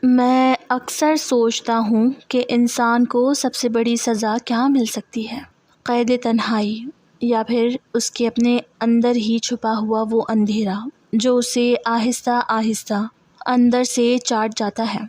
میں اکثر سوچتا ہوں کہ انسان کو سب سے بڑی سزا کیا مل سکتی ہے، قید تنہائی یا پھر اس کے اپنے اندر ہی چھپا ہوا وہ اندھیرا جو اسے آہستہ آہستہ اندر سے چاٹ جاتا ہے۔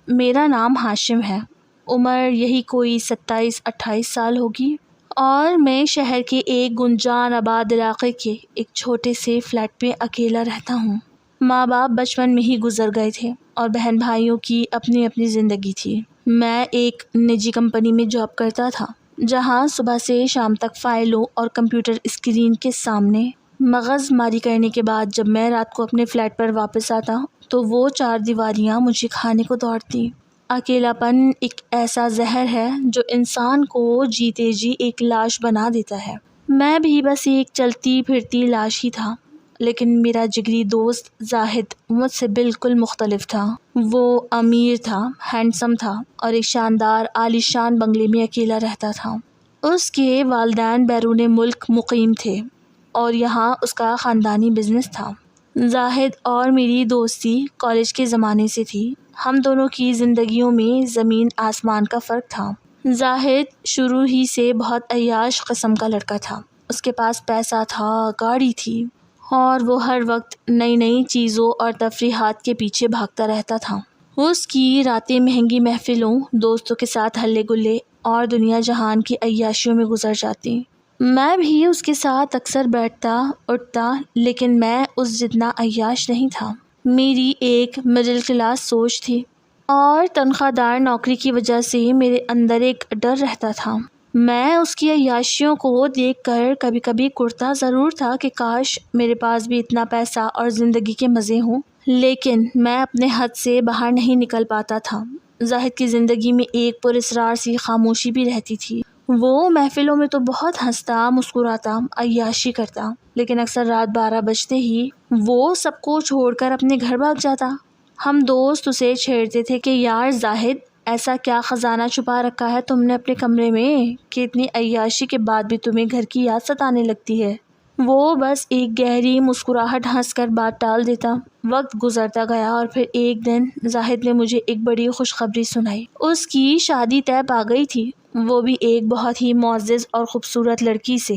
میرا نام ہاشم ہے، عمر یہی کوئی 27-28 سال ہوگی، اور میں شہر کے ایک گنجان آباد علاقے کے ایک چھوٹے سے فلیٹ پہ اکیلا رہتا ہوں۔ ماں باپ بچپن میں ہی گزر گئے تھے اور بہن بھائیوں کی اپنی اپنی زندگی تھی۔ میں ایک نجی کمپنی میں جاب کرتا تھا جہاں صبح سے شام تک فائلوں اور کمپیوٹر اسکرین کے سامنے مغز ماری کرنے کے بعد جب میں رات کو اپنے فلیٹ پر واپس آتا تو وہ 4 دیواریاں مجھے کھانے کو دوڑتی۔ اکیلا پن ایک ایسا زہر ہے جو انسان کو جیتے جی ایک لاش بنا دیتا ہے۔ میں بھی بس ایک چلتی پھرتی لاش ہی تھا، لیکن میرا جگری دوست زاہد مجھ سے بالکل مختلف تھا۔ وہ امیر تھا، ہینڈسم تھا اور ایک شاندار عالیشان بنگلے میں اکیلا رہتا تھا۔ اس کے والدین بیرون ملک مقیم تھے اور یہاں اس کا خاندانی بزنس تھا۔ زاہد اور میری دوستی کالج کے زمانے سے تھی۔ ہم دونوں کی زندگیوں میں زمین آسمان کا فرق تھا۔ زاہد شروع ہی سے بہت عیاش قسم کا لڑکا تھا۔ اس کے پاس پیسہ تھا، گاڑی تھی، اور وہ ہر وقت نئی نئی چیزوں اور تفریحات کے پیچھے بھاگتا رہتا تھا۔ اس کی راتیں مہنگی محفلوں، دوستوں کے ساتھ ہلے گلے اور دنیا جہان کی عیاشیوں میں گزر جاتی۔ میں بھی اس کے ساتھ اکثر بیٹھتا اٹھتا، لیکن میں اس جتنا عیاش نہیں تھا۔ میری ایک مڈل کلاس سوچ تھی اور تنخواہ دار نوکری کی وجہ سے میرے اندر ایک ڈر رہتا تھا۔ میں اس کی عیاشیوں کو دیکھ کر کبھی کبھی کرتا ضرور تھا کہ کاش میرے پاس بھی اتنا پیسہ اور زندگی کے مزے ہوں، لیکن میں اپنے حد سے باہر نہیں نکل پاتا تھا۔ زاہد کی زندگی میں ایک پراسرار سی خاموشی بھی رہتی تھی۔ وہ محفلوں میں تو بہت ہنستا مسکراتا، عیاشی کرتا، لیکن اکثر رات 12 بجتے ہی وہ سب کو چھوڑ کر اپنے گھر بھاگ جاتا۔ ہم دوست اسے چھیڑتے تھے کہ یار زاہد، ایسا کیا خزانہ چھپا رکھا ہے تم نے اپنے کمرے میں کہ اتنی عیاشی کے بعد بھی تمہیں گھر کی یاد ستانے لگتی ہے۔ وہ بس ایک گہری مسکراہٹ ہنس کر بات ٹال دیتا۔ وقت گزرتا گیا اور پھر ایک دن زاہد نے مجھے ایک بڑی خوشخبری سنائی۔ اس کی شادی طے پا گئی تھی، وہ بھی ایک بہت ہی معزز اور خوبصورت لڑکی سے۔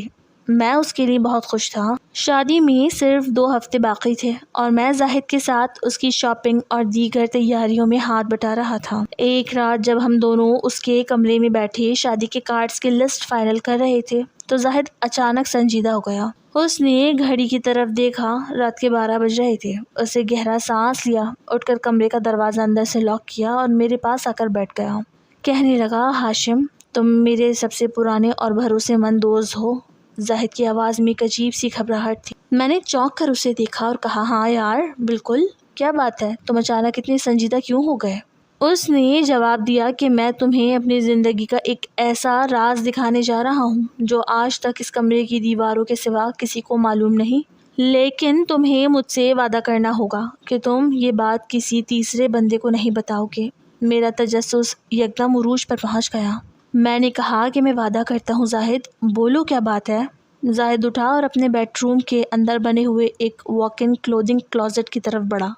میں اس کے لیے بہت خوش تھا۔ شادی میں صرف 2 ہفتے باقی تھے اور میں زاہد کے ساتھ اس کی شاپنگ اور دیگر تیاریوں میں ہاتھ بٹا رہا تھا۔ ایک رات جب ہم دونوں اس کے کمرے میں بیٹھے شادی کے کارڈز کی لسٹ فائنل کر رہے تھے تو زاہد اچانک سنجیدہ ہو گیا۔ اس نے گھڑی کی طرف دیکھا، رات کے 12 بج رہے تھے۔ اسے گہرا سانس لیا، اٹھ کر کمرے کا دروازہ اندر سے لاک کیا اور میرے پاس آ کر بیٹھ گیا۔ کہنے لگا، ہاشم، تم میرے سب سے پرانے اور بھروسے مند دوست ہو۔ زاہد کی آواز میں ایک عجیب سی گھبراہٹ تھی۔ میں نے چونک کر اسے دیکھا اور کہا، ہاں یار بالکل، کیا بات ہے، تم اچانک اتنے سنجیدہ کیوں ہو گئے؟ اس نے جواب دیا کہ میں تمہیں اپنی زندگی کا ایک ایسا راز دکھانے جا رہا ہوں جو آج تک اس کمرے کی دیواروں کے سوا کسی کو معلوم نہیں، لیکن تمہیں مجھ سے وعدہ کرنا ہوگا کہ تم یہ بات کسی تیسرے بندے کو نہیں بتاؤ گے۔ میرا تجسس یکدم عروج پر پہنچ گیا۔ میں نے کہا کہ میں وعدہ کرتا ہوں زاہد، بولو کیا بات ہے؟ زاہد اٹھا اور اپنے بیڈ روم کے اندر بنے ہوئے ایک واک ان کلودنگ کلوزٹ کی طرف بڑھا۔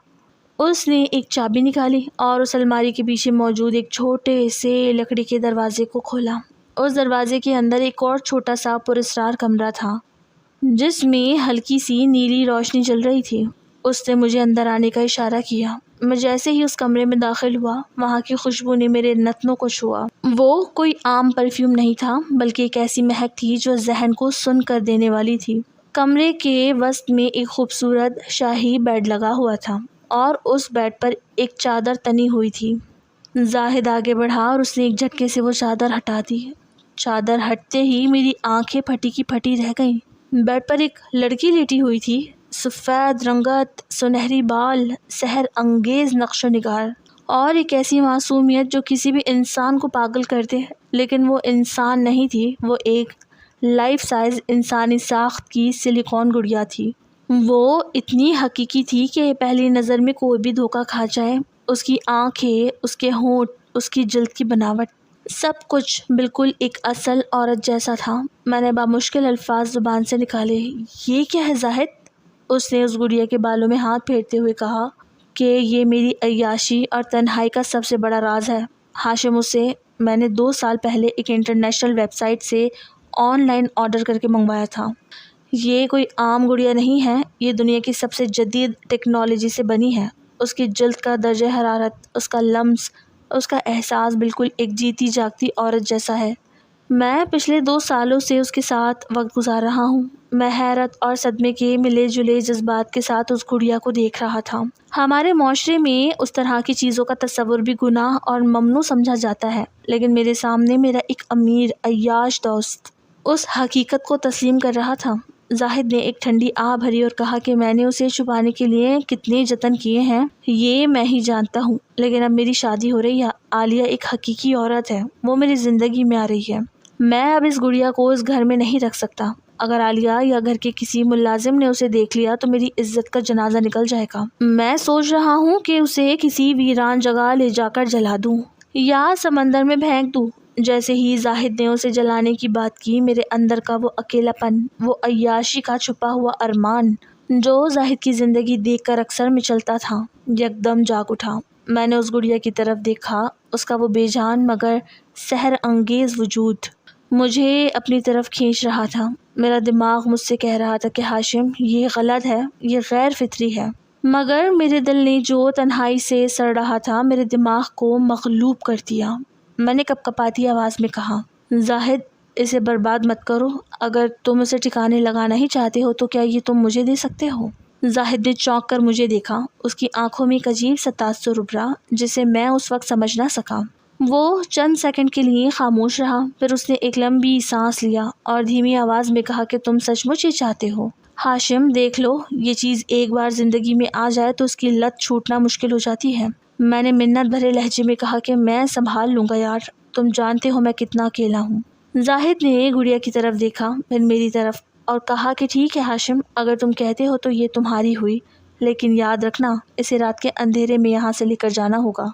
اس نے ایک چابی نکالی اور اس الماری کے پیچھے موجود ایک چھوٹے سے لکڑی کے دروازے کو کھولا۔ اس دروازے کے اندر ایک اور چھوٹا سا پراسرار کمرہ تھا جس میں ہلکی سی نیلی روشنی جل رہی تھی۔ اس نے مجھے اندر آنے کا اشارہ کیا۔ میں جیسے ہی اس کمرے میں داخل ہوا، وہاں کی خوشبو نے میرے نتنوں کو چھوا۔ وہ کوئی عام پرفیوم نہیں تھا، بلکہ ایک ایسی مہک تھی جو ذہن کو سن کر دینے والی تھی۔ کمرے کے وسط میں ایک خوبصورت شاہی بیڈ لگا ہوا تھا اور اس بیڈ پر ایک چادر تنی ہوئی تھی۔ زاہد آگے بڑھا اور اس نے ایک جھٹکے سے وہ چادر ہٹا دی۔ چادر ہٹتے ہی میری آنکھیں پھٹی کی پھٹی رہ گئیں۔ بیڈ پر ایک لڑکی لیٹی ہوئی تھی، سفید رنگت، سنہری بال، سحر انگیز نقش و نگار، اور ایک ایسی معصومیت جو کسی بھی انسان کو پاگل کر دے، لیکن وہ انسان نہیں تھی، وہ ایک لائف سائز انسانی ساخت کی سلیکون گڑیا تھی۔ وہ اتنی حقیقی تھی کہ پہلی نظر میں کوئی بھی دھوکہ کھا جائے۔ اس کی آنکھیں، اس کے ہونٹ، اس کی جلد کی بناوٹ، سب کچھ بالکل ایک اصل عورت جیسا تھا۔ میں نے بامشکل الفاظ زبان سے نکالے، یہ کیا ہے زاہد؟ اس نے اس گڑیا کے بالوں میں ہاتھ پھیرتے ہوئے کہا، کہ یہ میری عیاشی اور تنہائی کا سب سے بڑا راز ہے۔ ہاشم، اسے میں نے 2 سال پہلے ایک انٹرنیشنل ویب سائٹ سے آن لائن آرڈر کر کے منگوایا تھا۔ یہ کوئی عام گڑیا نہیں ہے، یہ دنیا کی سب سے جدید ٹیکنالوجی سے بنی ہے۔ اس کی جلد کا درجہ حرارت، اس کا لمس، اس کا احساس بالکل ایک جیتی جاگتی عورت جیسا ہے۔ میں پچھلے 2 سالوں سے اس کے ساتھ وقت گزار رہا ہوں۔ میں حیرت اور صدمے کے ملے جلے جذبات کے ساتھ اس گڑیا کو دیکھ رہا تھا۔ ہمارے معاشرے میں اس طرح کی چیزوں کا تصور بھی گناہ اور ممنوع سمجھا جاتا ہے، لیکن میرے سامنے میرا ایک امیر عیاش دوست اس حقیقت کو تسلیم کر رہا تھا۔ زاہد نے ایک ٹھنڈی آہ بھری اور کہا کہ میں نے اسے چھپانے کے لیے کتنے جتن کیے ہیں یہ میں ہی جانتا ہوں، لیکن اب میری شادی ہو رہی ہے۔ عالیہ ایک حقیقی عورت ہے، وہ میری زندگی میں آ رہی ہے۔ میں اب اس گڑیا کو اس گھر میں نہیں رکھ سکتا۔ اگر عالیہ یا گھر کے کسی ملازم نے اسے دیکھ لیا تو میری عزت کا جنازہ نکل جائے گا۔ میں سوچ رہا ہوں کہ اسے کسی ویران جگہ لے جا کر جلا دوں یا سمندر میں پھینک دوں۔ جیسے ہی زاہد نے اسے جلانے کی بات کی، میرے اندر کا وہ اکیلا پن، وہ عیاشی کا چھپا ہوا ارمان جو زاہد کی زندگی دیکھ کر اکثر مچلتا تھا، یکدم جاگ اٹھا۔ میں نے اس گڑیا کی طرف دیکھا، اس کا وہ بے جان مگر سحر انگیز وجود مجھے اپنی طرف کھینچ رہا تھا۔ میرا دماغ مجھ سے کہہ رہا تھا کہ ہاشم، یہ غلط ہے، یہ غیر فطری ہے، مگر میرے دل نے جو تنہائی سے سڑ رہا تھا میرے دماغ کو مغلوب کر دیا۔ میں نے کپ کپاتی آواز میں کہا، زاہد، اسے برباد مت کرو۔ اگر تم اسے ٹھکانے لگانا ہی چاہتے ہو تو کیا یہ تم مجھے دے سکتے ہو؟ زاہد نے چونک کر مجھے دیکھا، اس کی آنکھوں میں ایک عجیب سا تاثر ابھرا جسے میں اس وقت سمجھ نہ سکا۔ وہ چند سیکنڈ کے لیے خاموش رہا، پھر اس نے ایک لمبی سانس لیا اور دھیمی آواز میں کہا کہ تم سچ مچ یہ چاہتے ہو؟ ہاشم، دیکھ لو، یہ چیز ایک بار زندگی میں آ جائے تو اس کی لت چھوٹنا مشکل ہو جاتی ہے۔ میں نے منت بھرے لہجے میں کہا کہ میں سنبھال لوں گا یار، تم جانتے ہو میں کتنا اکیلا ہوں۔ زاہد نے گڑیا کی طرف دیکھا، پھر میری طرف، اور کہا کہ ٹھیک ہے ہاشم، اگر تم کہتے ہو تو یہ تمہاری ہوئی، لیکن یاد رکھنا اسے رات کے اندھیرے میں یہاں سے لے کر جانا ہوگا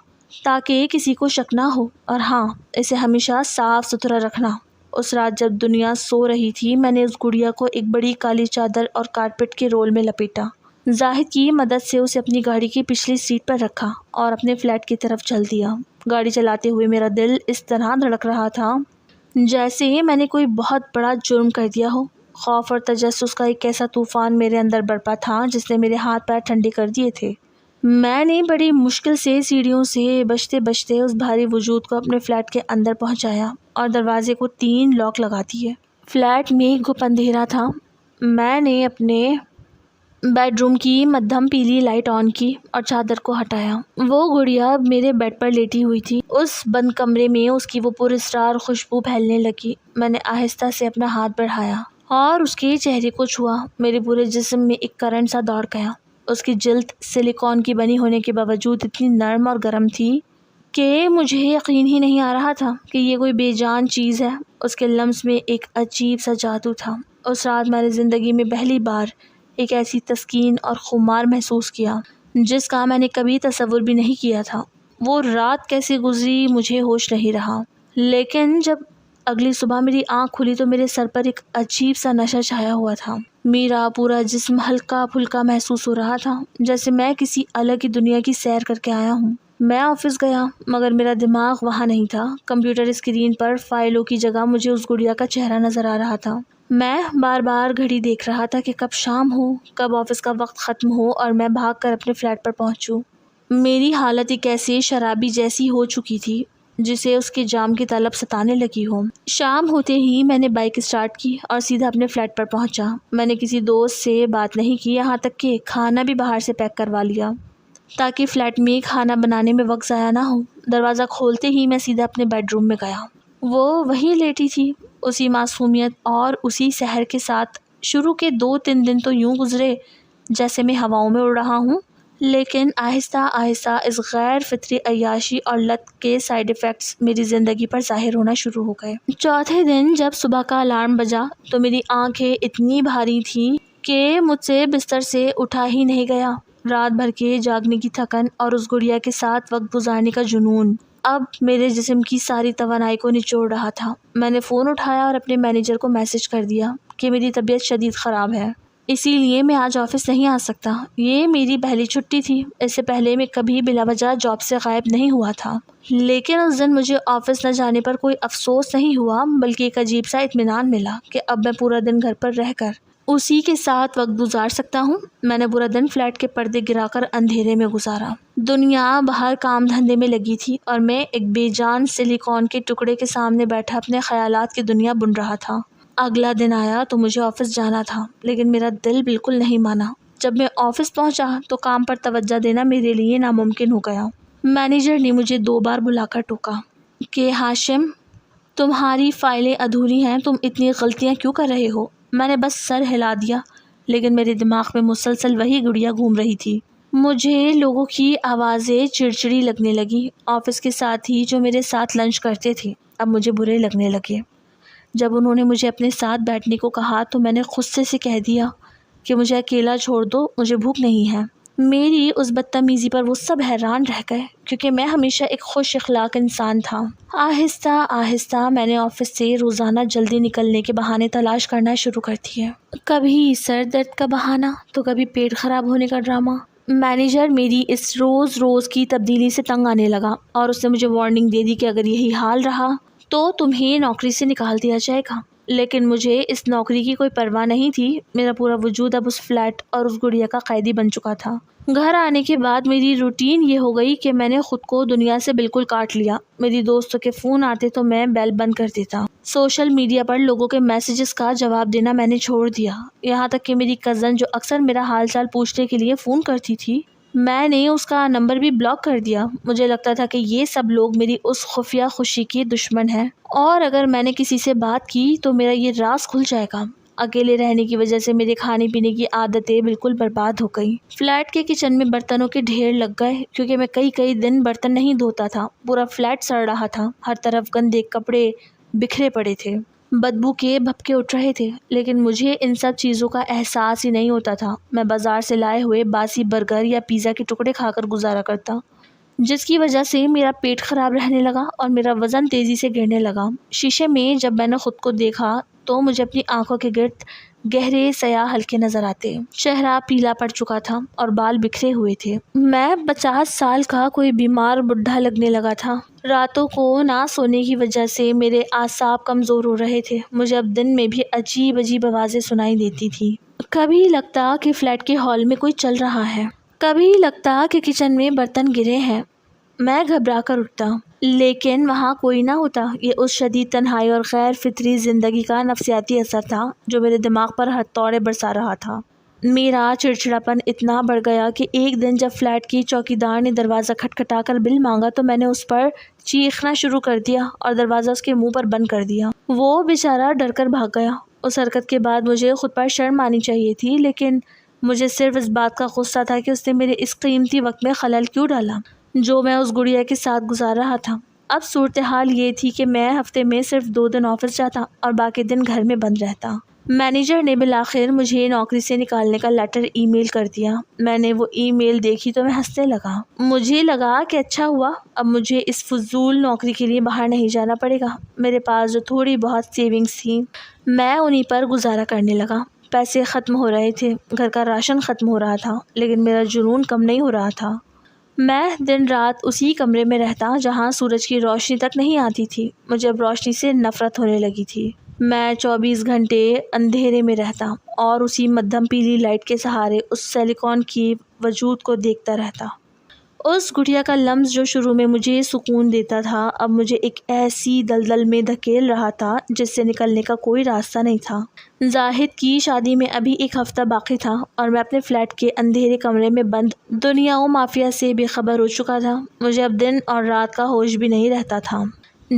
تاکہ کسی کو شک نہ ہو، اور ہاں، اسے ہمیشہ صاف ستھرا رکھنا۔ اس رات جب دنیا سو رہی تھی، میں نے اس گڑیا کو ایک بڑی کالی چادر اور کارپیٹ کے رول میں لپیٹا، زاہد کی مدد سے اسے اپنی گاڑی کی پچھلی سیٹ پر رکھا اور اپنے فلیٹ کی طرف چل دیا۔ گاڑی چلاتے ہوئے میرا دل اس طرح دھڑک رہا تھا جیسے میں نے کوئی بہت بڑا جرم کر دیا ہو۔ خوف اور تجسس کا ایک ایسا طوفان میرے اندر برپا تھا جس نے میرے ہاتھ پیر ٹھنڈے کر دیے تھے۔ میں نے بڑی مشکل سے سیڑھیوں سے بچتے بچتے اس بھاری وجود کو اپنے فلیٹ کے اندر پہنچایا اور دروازے کو 3 لاک لگا دیے۔ فلیٹ میں گھپ اندھیرا تھا۔ میں نے اپنے بیڈ روم کی مدھم پیلی لائٹ آن کی اور چادر کو ہٹایا۔ وہ گڑیا اب میرے بیڈ پر لیٹی ہوئی تھی۔ اس بند کمرے میں اس کی وہ پراسرار خوشبو پھیلنے لگی۔ میں نے آہستہ سے اپنا ہاتھ بڑھایا اور اس کے چہرے کو چھوا۔ میرے پورے جسم میں ایک کرنٹ سا دوڑ گیا۔ اس کی جلد سلیکون کی بنی ہونے کے باوجود اتنی نرم اور گرم تھی کہ مجھے یقین ہی نہیں آ رہا تھا کہ یہ کوئی بے جان چیز ہے۔ اس کے لمس میں ایک عجیب سا جادو تھا۔ اس رات میں نے زندگی میں پہلی بار ایک ایسی تسکین اور خمار محسوس کیا جس کا میں نے کبھی تصور بھی نہیں کیا تھا۔ وہ رات کیسے گزری مجھے ہوش نہیں رہا، لیکن جب اگلی صبح میری آنکھ کھلی تو میرے سر پر ایک عجیب سا نشہ چھایا ہوا تھا۔ میرا پورا جسم ہلکا پھلکا محسوس ہو رہا تھا، جیسے میں کسی الگ ہی دنیا کی سیر کر کے آیا ہوں۔ میں آفس گیا مگر میرا دماغ وہاں نہیں تھا۔ کمپیوٹر اسکرین پر فائلوں کی جگہ مجھے اس گڑیا کا چہرہ نظر آ رہا تھا۔ میں بار بار گھڑی دیکھ رہا تھا کہ کب شام ہو، کب آفس کا وقت ختم ہو اور میں بھاگ کر اپنے فلیٹ پر پہنچوں۔ میری حالت ایک ایسے شرابی جیسی ہو چکی تھی جسے اس کے جام کی طلب ستانے لگی ہو۔ شام ہوتے ہی میں نے بائک اسٹارٹ کی اور سیدھا اپنے فلیٹ پر پہنچا۔ میں نے کسی دوست سے بات نہیں کی، یہاں تک کہ کھانا بھی باہر سے پیک کروا لیا تاکہ فلیٹ میں کھانا بنانے میں وقت ضائع نہ ہو۔ دروازہ کھولتے ہی میں سیدھا اپنے بیڈ روم میں گیا۔ وہ وہیں لیٹی تھی، اسی معصومیت اور اسی سحر کے ساتھ۔ شروع کے 2-3 دن تو یوں گزرے جیسے میں ہواؤں میں اڑ رہا ہوں، لیکن آہستہ آہستہ اس غیر فطری عیاشی اور لت کے سائیڈ ایفیکٹس میری زندگی پر ظاہر ہونا شروع ہو گئے۔ چوتھے دن جب صبح کا الارم بجا تو میری آنکھیں اتنی بھاری تھیں کہ مجھ سے بستر سے اٹھا ہی نہیں گیا۔ رات بھر کے جاگنے کی تھکن اور اس گڑیا کے ساتھ وقت گزارنے کا جنون اب میرے جسم کی ساری توانائی کو نچوڑ رہا تھا۔ میں نے فون اٹھایا اور اپنے مینیجر کو میسج کر دیا کہ میری طبیعت شدید خراب ہے، اسی لیے میں آج آفس نہیں آ سکتا۔ یہ میری پہلی چھٹی تھی، اس سے پہلے میں کبھی بلا وجہ جاب سے غائب نہیں ہوا تھا، لیکن اس دن مجھے آفس نہ جانے پر کوئی افسوس نہیں ہوا، بلکہ ایک عجیب سا اطمینان ملا کہ اب میں پورا دن گھر پر رہ کر اسی کے ساتھ وقت گزار سکتا ہوں۔ میں نے پورا دن فلیٹ کے پردے گرا کر اندھیرے میں گزارا۔ دنیا باہر کام دھندے میں لگی تھی اور میں ایک بے جان سلیکون کے ٹکڑے کے سامنے بیٹھا اپنے خیالات کی دنیا بن رہا تھا۔ اگلا دن آیا تو مجھے آفس جانا تھا، لیکن میرا دل بالکل نہیں مانا۔ جب میں آفس پہنچا تو کام پر توجہ دینا میرے لیے ناممکن ہو گیا۔ مینیجر نے مجھے 2 بار بلا کر ٹوکا کہ ہاشم، تمہاری فائلیں ادھوری ہیں، تم اتنی غلطیاں کیوں کر رہے ہو؟ میں نے بس سر ہلا دیا، لیکن میرے دماغ میں مسلسل وہی گڑیا گھوم رہی تھی۔ مجھے لوگوں کی آوازیں چڑچڑی لگنے لگی۔ آفس کے ساتھی جو میرے ساتھ لنچ کرتے تھے اب مجھے برے لگنے لگے۔ جب انہوں نے مجھے اپنے ساتھ بیٹھنے کو کہا تو میں نے غصے سے کہہ دیا کہ مجھے اکیلا چھوڑ دو، مجھے بھوک نہیں ہے۔ میری اس بدتمیزی پر وہ سب حیران رہ گئے، کیونکہ میں ہمیشہ ایک خوش اخلاق انسان تھا۔ آہستہ آہستہ میں نے آفس سے روزانہ جلدی نکلنے کے بہانے تلاش کرنا شروع کر دیے۔ کبھی سر درد کا بہانہ تو کبھی پیٹ خراب ہونے کا ڈرامہ۔ مینیجر میری اس روز روز کی تبدیلی سے تنگ آنے لگا اور اس نے مجھے وارننگ دے دی کہ اگر یہی حال رہا تو تمہیں نوکری سے نکال دیا جائے گا۔ لیکن مجھے اس نوکری کی کوئی پرواہ نہیں تھی۔ میرا پورا وجود اب اس فلیٹ اور اس گڑیا کا قیدی بن چکا تھا۔ گھر آنے کے بعد میری روٹین یہ ہو گئی کہ میں نے خود کو دنیا سے بالکل کاٹ لیا۔ میری دوستوں کے فون آتے تو میں بیل بند کر دیتا۔ سوشل میڈیا پر لوگوں کے میسیجز کا جواب دینا میں نے چھوڑ دیا، یہاں تک کہ میری کزن جو اکثر میرا حال چال پوچھنے کے لیے فون کرتی تھی، میں نے اس کا نمبر بھی بلاک کر دیا۔ مجھے لگتا تھا کہ یہ سب لوگ میری اس خفیہ خوشی کے دشمن ہیں، اور اگر میں نے کسی سے بات کی تو میرا یہ راز کھل جائے گا۔ اکیلے رہنے کی وجہ سے میرے کھانے پینے کی عادتیں بالکل برباد ہو گئی۔ فلیٹ کے کچن میں برتنوں کے ڈھیر لگ گئے، کیونکہ میں کئی دن برتن نہیں دھوتا تھا۔ پورا فلیٹ سڑ رہا تھا، ہر طرف گندے کپڑے بکھرے پڑے تھے، بدبو کے بھپکے اٹھ رہے تھے، لیکن مجھے ان سب چیزوں کا احساس ہی نہیں ہوتا تھا۔ میں بازار سے لائے ہوئے باسی برگر یا پیزا کے ٹکڑے کھا کر گزارا کرتا، جس کی وجہ سے میرا پیٹ خراب رہنے لگا اور میرا وزن تیزی سے گرنے لگا۔ شیشے میں جب میں نے خود کو دیکھا تو مجھے اپنی آنکھوں کے گرد گہرے سیاہ حلقے نظر آتے، چہرہ پیلا پڑ چکا تھا اور بال بکھرے ہوئے تھے۔ میں 50 سال کا کوئی بیمار بڈھا لگنے لگا تھا۔ راتوں کو نہ سونے کی وجہ سے میرے اعصاب کمزور ہو رہے تھے۔ مجھے اب دن میں بھی عجیب آوازیں سنائی دیتی تھی۔ کبھی لگتا کہ فلیٹ کے ہال میں کوئی چل رہا ہے، کبھی لگتا کہ کچن میں برتن گرے ہیں۔ میں گھبرا کر اٹھتا، لیکن وہاں کوئی نہ ہوتا۔ یہ اس شدید تنہائی اور غیر فطری زندگی کا نفسیاتی اثر تھا جو میرے دماغ پر ہتھوڑے برسا رہا تھا۔ میرا چڑچڑاپن اتنا بڑھ گیا کہ ایک دن جب فلیٹ کی چوکیدار نے دروازہ کھٹکھٹا کر بل مانگا تو میں نے اس پر چیخنا شروع کر دیا اور دروازہ اس کے منہ پر بند کر دیا۔ وہ بیچارہ ڈر کر بھاگ گیا۔ اس حرکت کے بعد مجھے خود پر شرم آنی چاہیے تھی، لیکن مجھے صرف اس بات کا غصہ تھا کہ اس نے میرے اس قیمتی وقت میں خلل کیوں ڈالا جو میں اس گڑیا کے ساتھ گزار رہا تھا۔ اب صورتحال یہ تھی کہ میں ہفتے میں صرف 2 دن آفس جاتا اور باقی دن گھر میں بند رہتا۔ مینیجر نے بالآخر مجھے نوکری سے نکالنے کا لیٹر ای میل کر دیا۔ میں نے وہ ای میل دیکھی تو میں ہنسنے لگا۔ مجھے لگا کہ اچھا ہوا، اب مجھے اس فضول نوکری کے لیے باہر نہیں جانا پڑے گا۔ میرے پاس جو تھوڑی بہت سیونگز تھیں میں انہی پر گزارا کرنے لگا۔ پیسے ختم ہو رہے تھے، گھر کا راشن ختم ہو رہا تھا، لیکن میرا جنون کم نہیں ہو رہا تھا۔ میں دن رات اسی کمرے میں رہتا جہاں سورج کی روشنی تک نہیں آتی تھی۔ مجھے اب روشنی سے نفرت ہونے لگی تھی۔ میں 24 گھنٹے اندھیرے میں رہتا اور اسی مدھم پیلی لائٹ کے سہارے اس سلیکون کی وجود کو دیکھتا رہتا۔ اس گڑیا کا لمس جو شروع میں مجھے سکون دیتا تھا اب مجھے ایک ایسی دلدل میں دھکیل رہا تھا جس سے نکلنے کا کوئی راستہ نہیں تھا۔ زاہد کی شادی میں ابھی 1 ہفتہ باقی تھا اور میں اپنے فلیٹ کے اندھیرے کمرے میں بند دنیا و مافیا سے بے خبر ہو چکا تھا۔ مجھے اب دن اور رات کا ہوش بھی نہیں رہتا تھا۔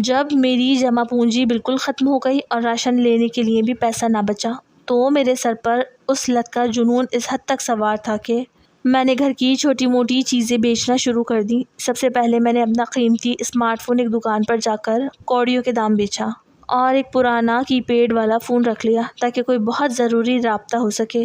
جب میری جمع پونجی بالکل ختم ہو گئی اور راشن لینے کے لیے بھی پیسہ نہ بچا تو میرے سر پر اس لت کا جنون اس حد تک سوار تھا کہ میں نے گھر کی چھوٹی موٹی چیزیں بیچنا شروع کر دی۔ سب سے پہلے میں نے اپنا قیمتی اسمارٹ فون ایک دکان پر جا کر کوڑیوں کے دام بیچا اور ایک پرانا کی پیڈ والا فون رکھ لیا تاکہ کوئی بہت ضروری رابطہ ہو سکے۔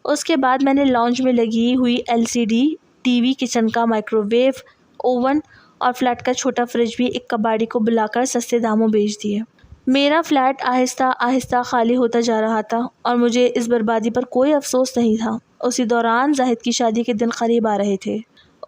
اس کے بعد میں نے لاؤنج میں لگی ہوئی LCD ٹی وی، کچن کا مائکرو ویو، اوون اور فلیٹ کا چھوٹا فریج بھی ایک کباڑی کو بلا کر سستے داموں بیچ دیے۔ میرا فلیٹ آہستہ آہستہ خالی ہوتا جا رہا تھا اور مجھے اس بربادی پر کوئی افسوس نہیں تھا۔ اسی دوران زاہد کی شادی کے دن قریب آ رہے تھے۔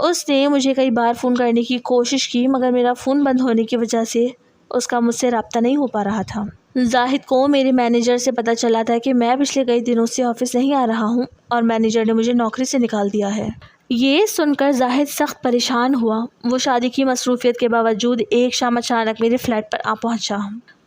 اس نے مجھے کئی بار فون کرنے کی کوشش کی مگر میرا فون بند ہونے کی وجہ سے اس کا مجھ سے رابطہ نہیں ہو پا رہا تھا۔ زاہد کو میرے مینیجر سے پتہ چلا تھا کہ میں پچھلے کئی دنوں سے آفس نہیں آ رہا ہوں اور مینیجر نے مجھے نوکری سے نکال دیا ہے۔ یہ سن کر زاہد سخت پریشان ہوا۔ وہ شادی کی مصروفیت کے باوجود ایک شام اچانک میرے فلیٹ پر آ پہنچا۔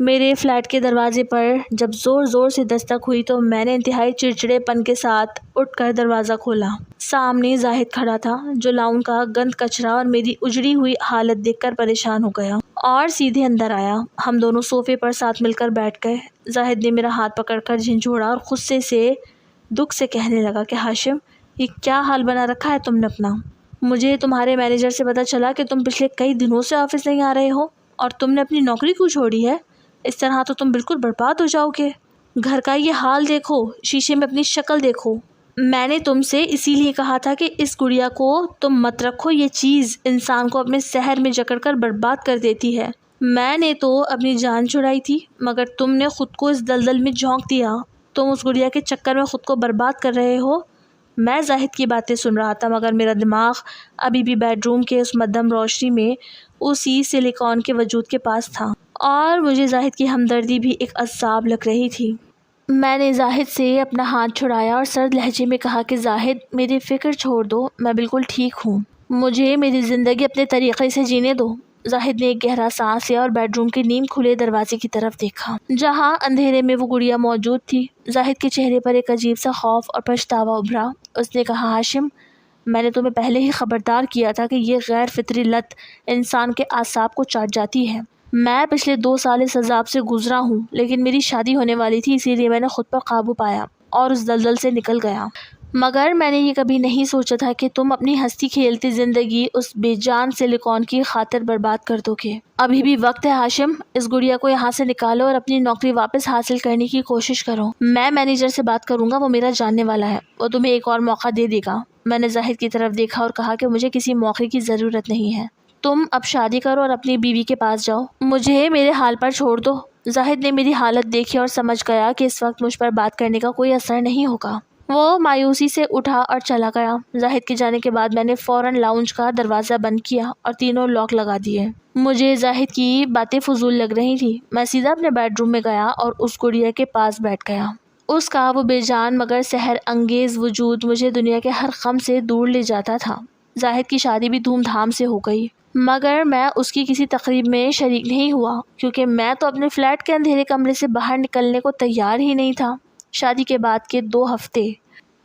میرے فلیٹ کے دروازے پر جب زور زور سے دستک ہوئی تو میں نے انتہائی چڑچڑے پن کے ساتھ اٹھ کر دروازہ کھولا۔ سامنے زاہد کھڑا تھا جو لاؤن کا گند کچرا اور میری اجڑی ہوئی حالت دیکھ کر پریشان ہو گیا اور سیدھے اندر آیا۔ ہم دونوں صوفے پر ساتھ مل کر بیٹھ گئے۔ زاہد نے میرا ہاتھ پکڑ کر جھنجھوڑا اور غصے سے دکھ سے کہنے لگا کہ ہاشم، یہ کیا حال بنا رکھا ہے تم نے اپنا؟ مجھے تمہارے مینیجر سے پتہ چلا کہ تم پچھلے کئی دنوں سے آفس نہیں آ رہے ہو اور تم نے اپنی نوکری کیوں چھوڑی ہے؟ اس طرح تو تم بالکل برباد ہو جاؤ گے۔ گھر کا یہ حال دیکھو، شیشے میں اپنی شکل دیکھو۔ میں نے تم سے اسی لیے کہا تھا کہ اس گڑیا کو تم مت رکھو، یہ چیز انسان کو اپنے سحر میں جکڑ کر برباد کر دیتی ہے۔ میں نے تو اپنی جان چھڑائی تھی مگر تم نے خود کو اس دلدل میں جھونک دیا۔ تم اس گڑیا کے چکر میں خود کو برباد کر رہے ہو۔ میں زاہد کی باتیں سن رہا تھا مگر میرا دماغ ابھی بھی بیڈ روم کے اس مدھم روشنی میں اسی سلیکون کے وجود کے پاس تھا اور مجھے زاہد کی ہمدردی بھی ایک عذاب لگ رہی تھی۔ میں نے زاہد سے اپنا ہاتھ چھڑایا اور سرد لہجے میں کہا کہ زاہد، میری فکر چھوڑ دو، میں بالکل ٹھیک ہوں، مجھے میری زندگی اپنے طریقے سے جینے دو۔ زاہد نے ایک گہرا سانس لیا اور بیڈ روم کے نیم کھلے دروازے کی طرف دیکھا جہاں اندھیرے میں وہ گڑیا موجود تھی۔ زاہد کے چہرے پر ایک عجیب سا خوف اور پچھتاوا ابھرا۔ اس نے کہا، ہاشم، میں نے تمہیں پہلے ہی خبردار کیا تھا کہ یہ غیر فطری لت انسان کے اعصاب کو چاٹ جاتی ہے۔ میں پچھلے 2 سال اس عذاب سے گزرا ہوں لیکن میری شادی ہونے والی تھی، اسی لیے میں نے خود پر قابو پایا اور اس دلدل سے نکل گیا۔ مگر میں نے یہ کبھی نہیں سوچا تھا کہ تم اپنی ہنستی کھیلتی زندگی اس بے جان سلیکون کی خاطر برباد کر دو گے۔ ابھی بھی وقت ہے ہاشم، اس گڑیا کو یہاں سے نکالو اور اپنی نوکری واپس حاصل کرنے کی کوشش کرو۔ میں مینیجر سے بات کروں گا، وہ میرا جاننے والا ہے، وہ تمہیں ایک اور موقع دے دے گا۔ میں نے زاہد کی طرف دیکھا اور کہا کہ مجھے کسی موقع کی ضرورت نہیں ہے، تم اب شادی کرو اور اپنی بیوی کے پاس جاؤ، مجھے میرے حال پر چھوڑ دو۔ زاہد نے میری حالت دیکھی اور سمجھ گیا کہ اس وقت مجھ پر بات کرنے کا کوئی اثر نہیں ہوگا۔ وہ مایوسی سے اٹھا اور چلا گیا۔ زاہد کے جانے کے بعد میں نے فوراً لاؤنج کا دروازہ بند کیا اور تینوں لاک لگا دیے۔ مجھے زاہد کی باتیں فضول لگ رہی تھی۔ میں سیدھا اپنے بیڈ روم میں گیا اور اس گڑیا کے پاس بیٹھ گیا۔ اس کا وہ بے جان مگر سحر انگیز وجود مجھے دنیا کے ہر غم سے دور لے جاتا تھا۔ زاہد کی شادی بھی دھوم دھام سے ہو گئی مگر میں اس کی کسی تقریب میں شریک نہیں ہوا کیونکہ میں تو اپنے فلیٹ کے اندھیرے کمرے سے باہر نکلنے کو تیار ہی نہیں تھا۔ شادی کے بعد کے 2 ہفتے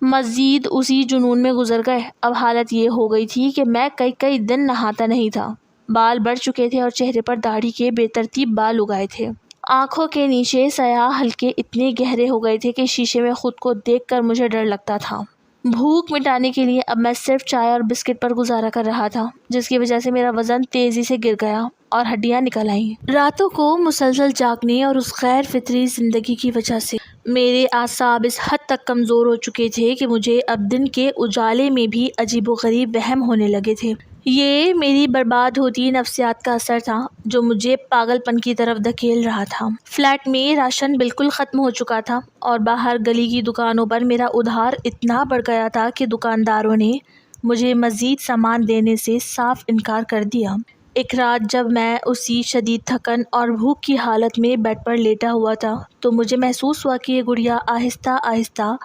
مزید اسی جنون میں گزر گئے۔ اب حالت یہ ہو گئی تھی کہ میں کئی دن نہاتا نہیں تھا۔ بال بڑھ چکے تھے اور چہرے پر داڑھی کے بے ترتیب بال اگائے تھے۔ آنکھوں کے نیچے سیاہ حلقے اتنے گہرے ہو گئے تھے کہ شیشے میں خود کو دیکھ کر مجھے ڈر لگتا تھا۔ بھوک مٹانے کے لیے اب میں صرف چائے اور بسکٹ پر گزارا کر رہا تھا جس کی وجہ سے میرا وزن تیزی سے گر گیا اور ہڈیاں نکل آئیں۔ راتوں کو مسلسل جاگنے اور اس غیر فطری زندگی کی وجہ سے میرے اعصاب اس حد تک کمزور ہو چکے تھے کہ مجھے اب دن کے اجالے میں بھی عجیب و غریب وہم ہونے لگے تھے۔ یہ میری برباد ہوتی نفسیات کا اثر تھا جو مجھے پاگل پن کی طرف دھکیل رہا تھا۔ فلیٹ میں راشن بالکل ختم ہو چکا تھا اور باہر گلی کی دکانوں پر میرا ادھار اتنا بڑھ گیا تھا کہ دکانداروں نے مجھے مزید سامان دینے سے صاف انکار کر دیا۔ ایک رات جب میں اسی شدید تھکن اور بھوک کی حالت میں بیڈ پر لیٹا ہوا تھا تو مجھے محسوس ہوا کہ یہ گڑیا آہستہ آہستہ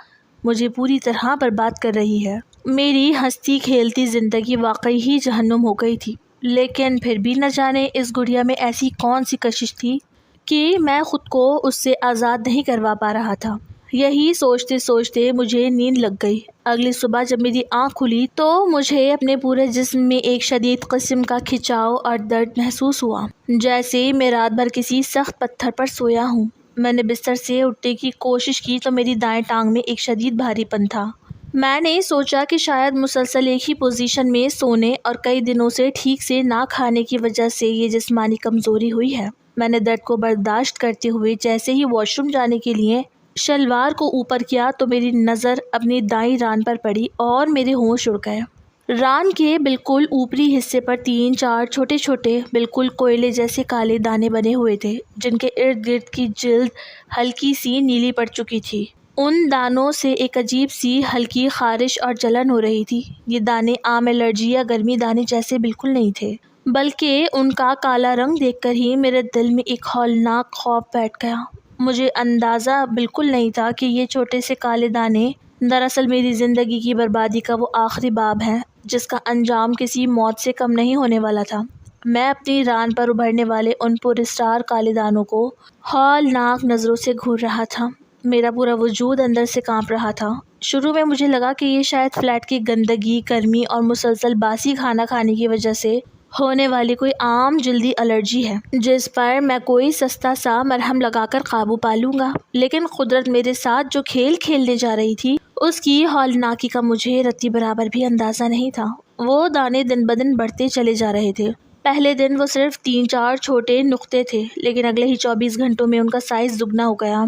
مجھے پوری طرح برباد کر رہی ہے۔ میری ہنستی کھیلتی زندگی واقعی ہی جہنم ہو گئی تھی لیکن پھر بھی نہ جانے اس گڑیا میں ایسی کون سی کشش تھی کہ میں خود کو اس سے آزاد نہیں کروا پا رہا تھا۔ یہی سوچتے سوچتے مجھے نیند لگ گئی۔ اگلی صبح جب میری آنکھ کھلی تو مجھے اپنے پورے جسم میں ایک شدید قسم کا کھچاؤ اور درد محسوس ہوا جیسے میں رات بھر کسی سخت پتھر پر سویا ہوں۔ میں نے بستر سے اٹھنے کی کوشش کی تو میری دائیں ٹانگ میں ایک شدید بھاری پن تھا۔ میں نے سوچا کہ شاید مسلسل ایک ہی پوزیشن میں سونے اور کئی دنوں سے ٹھیک سے نہ کھانے کی وجہ سے یہ جسمانی کمزوری ہوئی ہے۔ میں نے درد کو برداشت کرتے ہوئے جیسے ہی واش روم جانے کے لیے شلوار کو اوپر کیا تو میری نظر اپنی دائیں ران پر پڑی اور میرے ہوش اڑ گئے۔ ران کے بالکل اوپری حصے پر 3-4 چھوٹے چھوٹے بالکل کوئلے جیسے کالے دانے بنے ہوئے تھے، جن کے ارد گرد کی جلد ہلکی سی نیلی پڑ چکی تھی۔ ان دانوں سے ایک عجیب سی ہلکی خارش اور جلن ہو رہی تھی۔ یہ دانے عام الرجی یا گرمی دانے جیسے بالکل نہیں تھے، بلکہ ان کا کالا رنگ دیکھ کر ہی میرے دل میں ایک ہولناک خوف بیٹھ گیا۔ مجھے اندازہ بالکل نہیں تھا کہ یہ چھوٹے سے کالے دانے دراصل میری زندگی کی بربادی کا وہ آخری باب ہے، جس کا انجام کسی موت سے کم نہیں ہونے والا تھا۔ میں اپنی ران پر ابھرنے والے ان پراسرار کالے دانوں کو ہولناک نظروں سے گھور رہا تھا۔ میرا پورا وجود اندر سے کانپ رہا تھا۔ شروع میں مجھے لگا کہ یہ شاید فلیٹ کی گندگی، گرمی اور مسلسل باسی کھانا کھانے کی وجہ سے ہونے والی کوئی عام جلدی الرجی ہے، جس پر میں کوئی سستا سا مرہم لگا کر قابو پا لوں گا۔ لیکن قدرت میرے ساتھ جو کھیل کھیلنے جا رہی تھی، اس کی ہولناکی کا مجھے رتی برابر بھی اندازہ نہیں تھا۔ وہ دانے دن بدن بڑھتے چلے جا رہے تھے۔ پہلے دن وہ صرف 3-4 چھوٹے نقطے تھے، لیکن اگلے ہی 24 گھنٹوں میں ان کا سائز دگنا ہو گیا،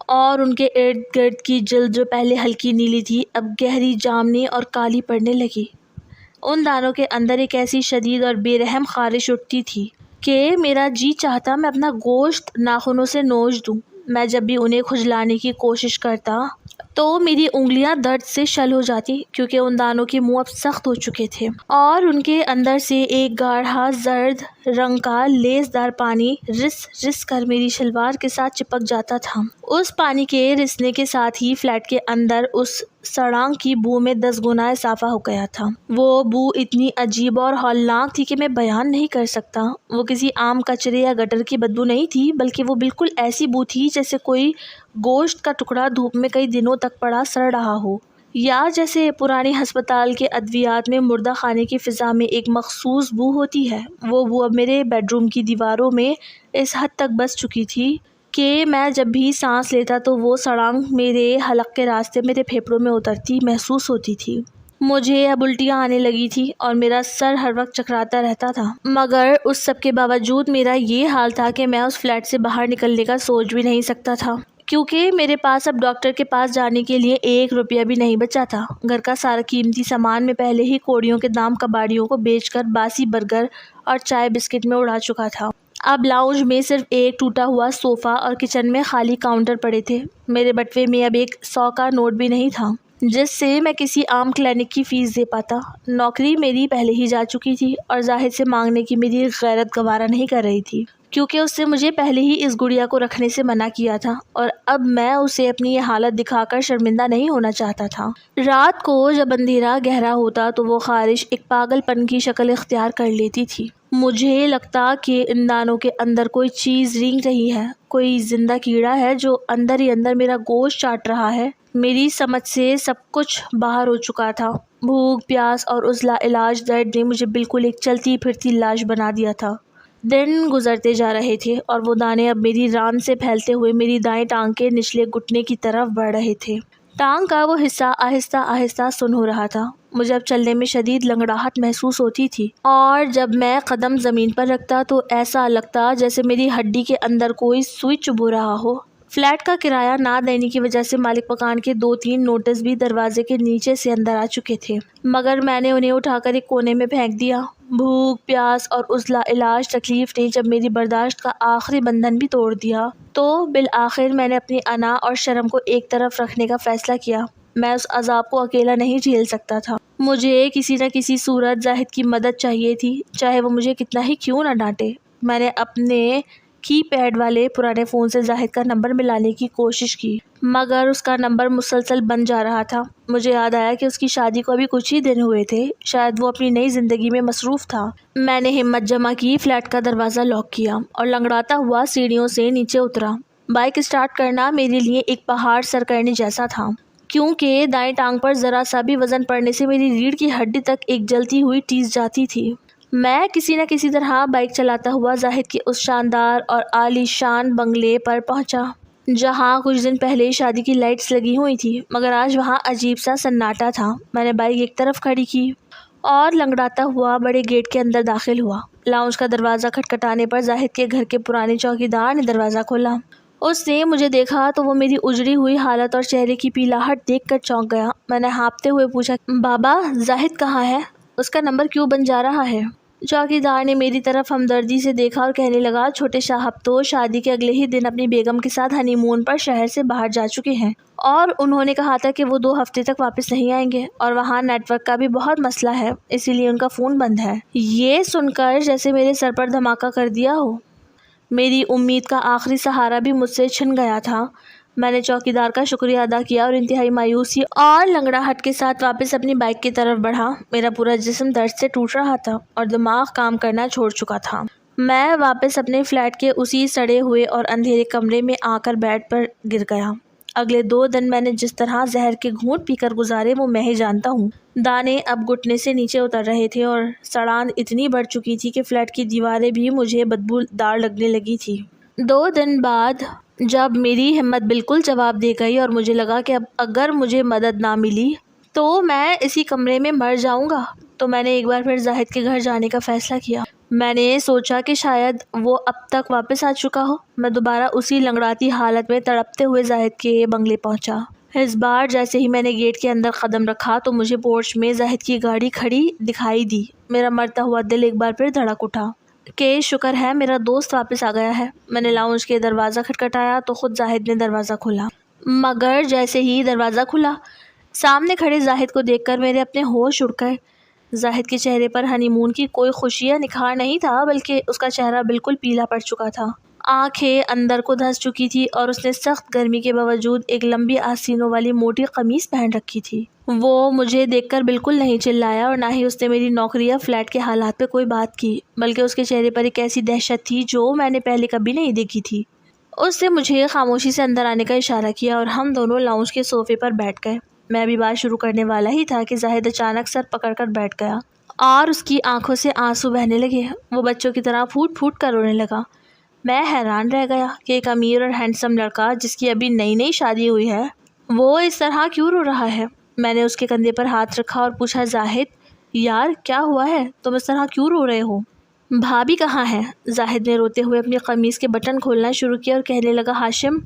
اور ان کے ارد گرد کی جلد جو پہلے ہلکی نیلی تھی اب گہری جامنی اور کالی پڑنے لگی۔ ان دانوں کے اندر ایک ایسی شدید اور بے رحم خارش اٹھتی تھی کہ میرا جی چاہتا میں اپنا گوشت ناخنوں سے نوچ دوں۔ میں جب بھی انہیں کھجلانے کی کوشش کرتا تو میری انگلیاں درد سے شل ہو جاتی، کیونکہ ان دانوں کے منہ اب سخت ہو چکے تھے اور ان کے اندر سے ایک گاڑھا زرد رنگ کا لیسدار پانی رس رس کر میری شلوار کے ساتھ چپک جاتا تھا۔ اس پانی کے رسنے کے ساتھ ہی فلیٹ کے اندر اس سڑانگ کی بو میں 10 گنا اضافہ ہو گیا تھا۔ وہ بو اتنی عجیب اور ہولناک تھی کہ میں بیان نہیں کر سکتا۔ وہ کسی عام کچرے یا گٹر کی بدبو نہیں تھی، بلکہ وہ بالکل ایسی بو تھی جیسے کوئی گوشت کا ٹکڑا دھوپ میں کئی دنوں تک پڑا سڑ رہا ہو، یا جیسے پرانی ہسپتال کے ادویات میں مردہ خانے کی فضا میں ایک مخصوص بو ہوتی ہے۔ وہ بو اب میرے بیڈ روم کی دیواروں میں اس حد تک بس چکی تھی کہ میں جب بھی سانس لیتا تو وہ سڑانگ میرے حلق کے راستے میرے پھیپھڑوں میں اترتی محسوس ہوتی تھی۔ مجھے اب الٹیاں آنے لگی تھی اور میرا سر ہر وقت چکراتا رہتا تھا، مگر اس سب کے باوجود میرا یہ حال تھا کہ میں اس فلیٹ سے باہر نکلنے کا سوچ بھی نہیں سکتا تھا، کیونکہ میرے پاس اب ڈاکٹر کے پاس جانے کے لیے 1 روپیہ بھی نہیں بچا تھا۔ گھر کا سارا قیمتی سامان میں پہلے ہی کوڑیوں کے دام کباڑیوں کو بیچ کر باسی برگر اور چائے بسکٹ میں اڑا چکا تھا۔ اب لاؤنج میں صرف ایک ٹوٹا ہوا صوفہ اور کچن میں خالی کاؤنٹر پڑے تھے۔ میرے بٹوے میں اب ایک 100 کا نوٹ بھی نہیں تھا جس سے میں کسی عام کلینک کی فیس دے پاتا۔ نوکری میری پہلے ہی جا چکی تھی اور زاہد سے مانگنے کی میری غیرت گوارا نہیں کر رہی تھی، کیونکہ اس سے مجھے پہلے ہی اس گڑیا کو رکھنے سے منع کیا تھا، اور اب میں اسے اپنی یہ حالت دکھا کر شرمندہ نہیں ہونا چاہتا تھا۔ رات کو جب اندھیرا گہرا ہوتا تو وہ خارش ایک پاگل پن کی شکل اختیار کر لیتی تھی۔ مجھے لگتا کہ ان دانوں کے اندر کوئی چیز رینگ رہی ہے، کوئی زندہ کیڑا ہے جو اندر ہی اندر میرا گوشت چاٹ رہا ہے۔ میری سمجھ سے سب کچھ باہر ہو چکا تھا۔ بھوک، پیاس اور اس لا علاج درد نے مجھے بالکل ایک چلتی پھرتی لاش بنا دیا تھا۔ دن گزرتے جا رہے تھے اور وہ دانے اب میری ران سے پھیلتے ہوئے میری دائیں ٹانگ کے نچلے گھٹنے کی طرف بڑھ رہے تھے۔ ٹانگ کا وہ حصہ آہستہ آہستہ سن ہو رہا تھا۔ مجھے اب چلنے میں شدید لنگڑاہٹ محسوس ہوتی تھی، اور جب میں قدم زمین پر رکھتا تو ایسا لگتا جیسے میری ہڈی کے اندر کوئی سوئی چبھو رہا ہو۔ فلیٹ کا کرایہ نہ دینے کی وجہ سے مالک مکان کے 2-3 نوٹس بھی دروازے کے نیچے سے اندر آ چکے تھے، مگر میں نے انہیں اٹھا کر ایک کونے میں پھینک دیا۔ بھوک، پیاس اور اس لا علاج تکلیف نے جب میری برداشت کا آخری بندھن بھی توڑ دیا تو بالآخر میں نے اپنی انا اور شرم کو ایک طرف رکھنے کا فیصلہ کیا۔ میں اس عذاب کو اکیلا نہیں جھیل سکتا تھا۔ مجھے کسی نہ کسی صورت زاہد کی مدد چاہیے تھی، چاہے وہ مجھے کتنا ہی کیوں نہ ڈانٹے۔ میں نے اپنے کی پیڈ والے پرانے فون سے زاہد کا نمبر ملانے کی کوشش کی، مگر اس کا نمبر مسلسل بند جا رہا تھا۔ مجھے یاد آیا کہ اس کی شادی کو ابھی کچھ ہی دن ہوئے تھے، شاید وہ اپنی نئی زندگی میں مصروف تھا۔ میں نے ہمت جمع کی، فلیٹ کا دروازہ لاک کیا اور لنگڑاتا ہوا سیڑھیوں سے نیچے اترا۔ بائک اسٹارٹ کرنا میرے لیے ایک پہاڑ سر کرنے جیسا تھا، کیونکہ دائیں ٹانگ پر ذرا سا بھی وزن پڑنے سے میری ریڑھ کی ہڈی تک ایک جلتی ہوئی ٹیس جاتی تھی۔ میں کسی نہ کسی طرح بائک چلاتا ہوا زاہد کے اس شاندار اور عالی شان بنگلے پر پہنچا جہاں کچھ دن پہلے شادی کی لائٹس لگی ہوئی تھی، مگر آج وہاں عجیب سا سناٹا تھا۔ میں نے بائک ایک طرف کھڑی کی اور لنگڑاتا ہوا بڑے گیٹ کے اندر داخل ہوا۔ لاؤنج کا دروازہ کھٹکھٹانے پر زاہد کے گھر کے پرانے چوکیدار نے دروازہ کھولا۔ اس نے مجھے دیکھا تو وہ میری اجڑی ہوئی حالت اور چہرے کی پیلاہٹ دیکھ کر چونک گیا۔ میں نے ہانپتے ہوئے پوچھا، بابا زاہد کہاں ہے؟ اس کا نمبر کیوں بن جا رہا ہے؟ چوکیدار نے میری طرف ہمدردی سے دیکھا اور کہنے لگا، چھوٹے صاحب تو شادی کے اگلے ہی دن اپنی بیگم کے ساتھ ہنی مون پر شہر سے باہر جا چکے ہیں، اور انہوں نے کہا تھا کہ وہ 2 ہفتے تک واپس نہیں آئیں گے، اور وہاں نیٹ ورک کا بھی بہت مسئلہ ہے، اسی لیے ان کا فون بند ہے۔ یہ سن کر جیسے میرے سر پر دھماکہ کر دیا ہو۔ میری امید کا آخری سہارا بھی مجھ سے چھن گیا تھا۔ میں نے چوکیدار کا شکریہ ادا کیا اور انتہائی مایوسی اور لنگڑاہٹ کے ساتھ واپس اپنی بائک کی طرف بڑھا۔ میرا پورا جسم درد سے ٹوٹ رہا تھا اور دماغ کام کرنا چھوڑ چکا تھا۔ میں واپس اپنے فلیٹ کے اسی سڑے ہوئے اور اندھیرے کمرے میں آ کر بیڈ پر گر گیا۔ اگلے 2 دن میں نے جس طرح زہر کے گھونٹ پی کر گزارے وہ میں ہی جانتا ہوں۔ دانے اب گھٹنے سے نیچے اتر رہے تھے اور سڑان اتنی بڑھ چکی تھی کہ فلیٹ کی دیواریں بھی مجھے بدبودار لگنے لگی تھی۔ 2 دن بعد جب میری ہمت بالکل جواب دے گئی اور مجھے لگا کہ اب اگر مجھے مدد نہ ملی تو میں اسی کمرے میں مر جاؤں گا، تو میں نے ایک بار پھر زاہد کے گھر جانے کا فیصلہ کیا۔ میں نے سوچا کہ شاید وہ اب تک واپس آ چکا ہو۔ میں دوبارہ اسی لنگڑاتی حالت میں تڑپتے ہوئے زاہد کے بنگلے پہنچا۔ اس بار جیسے ہی میں نے گیٹ کے اندر قدم رکھا تو مجھے پورچ میں زاہد کی گاڑی کھڑی دکھائی دی۔ میرا مرتا ہوا دل ایک بار پھر دھڑک اٹھا کہ شکر ہے میرا دوست واپس آ گیا ہے۔ میں نے لاؤنج کے دروازہ کھٹکھٹایا تو خود زاہد نے دروازہ کھولا، مگر جیسے ہی دروازہ کھلا سامنے کھڑے زاہد کو دیکھ کر میرے اپنے ہوش اڑ گئے۔ زاہد کے چہرے پر ہنی مون کی کوئی خوشی یا نکھار نہیں تھا، بلکہ اس کا چہرہ بالکل پیلا پڑ چکا تھا، آنکھیں اندر کو دھنس چکی تھی اور اس نے سخت گرمی کے باوجود ایک لمبی آستینوں والی موٹی قمیص پہن رکھی تھی۔ وہ مجھے دیکھ کر بالکل نہیں چلایا اور نہ ہی اس نے میری نوکری یا فلیٹ کے حالات پہ کوئی بات کی، بلکہ اس کے چہرے پر ایک ایسی دہشت تھی جو میں نے پہلے کبھی نہیں دیکھی تھی۔ اس نے مجھے خاموشی سے اندر آنے کا اشارہ کیا اور ہم دونوں لاؤنج کے صوفے پر بیٹھ گئے۔ میں ابھی بات شروع کرنے والا ہی تھا کہ زاہد اچانک سر پکڑ کر بیٹھ گیا اور اس کی آنکھوں سے آنسو بہنے لگے۔ وہ بچوں کی طرح پھوٹ پھوٹ کر رونے لگا۔ میں حیران رہ گیا کہ ایک امیر اور ہینڈسم لڑکا جس کی ابھی نئی نئی شادی ہوئی ہے وہ اس طرح کیوں رو رہا ہے۔ میں نے اس کے کندھے پر ہاتھ رکھا اور پوچھا، زاہد یار کیا ہوا ہے، تم اس طرح کیوں رو رہے ہو؟ بھابھی کہاں ہے؟ زاہد نے روتے ہوئے اپنی قمیص کے بٹن کھولنا شروع کیا اور کہنے لگا، ہاشم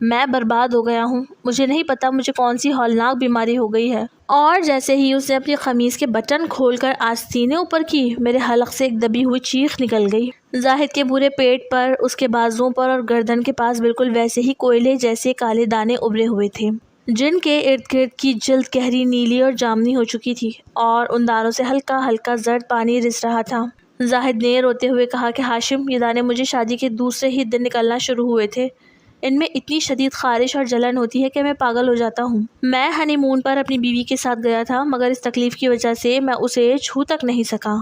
میں برباد ہو گیا ہوں، مجھے نہیں پتا مجھے کون سی ہولناک بیماری ہو گئی ہے۔ اور جیسے ہی اس نے اپنی قمیص کے بٹن کھول کر آستینیں اوپر کی میرے حلق سے ایک دبی ہوئی چیخ نکل گئی۔ زاہد کے پورے پیٹ پر، اس کے بازوؤں پر اور گردن کے پاس بالکل ویسے ہی کوئلے جیسے کالے دانے ابھرے ہوئے تھے جن کے ارد گرد کی جلد گہری نیلی اور جامنی ہو چکی تھی اور ان دانوں سے ہلکا ہلکا زرد پانی رس رہا تھا۔ زاہد نے روتے ہوئے کہا کہ ہاشم یہ دانے مجھے شادی کے دوسرے ہی دن نکلنا شروع ہوئے تھے، ان میں اتنی شدید خارش اور جلن ہوتی ہے کہ میں پاگل ہو جاتا ہوں۔ میں ہنی مون پر اپنی بیوی کے ساتھ گیا تھا مگر اس تکلیف کی وجہ سے میں اسے چھو تک نہیں سکا۔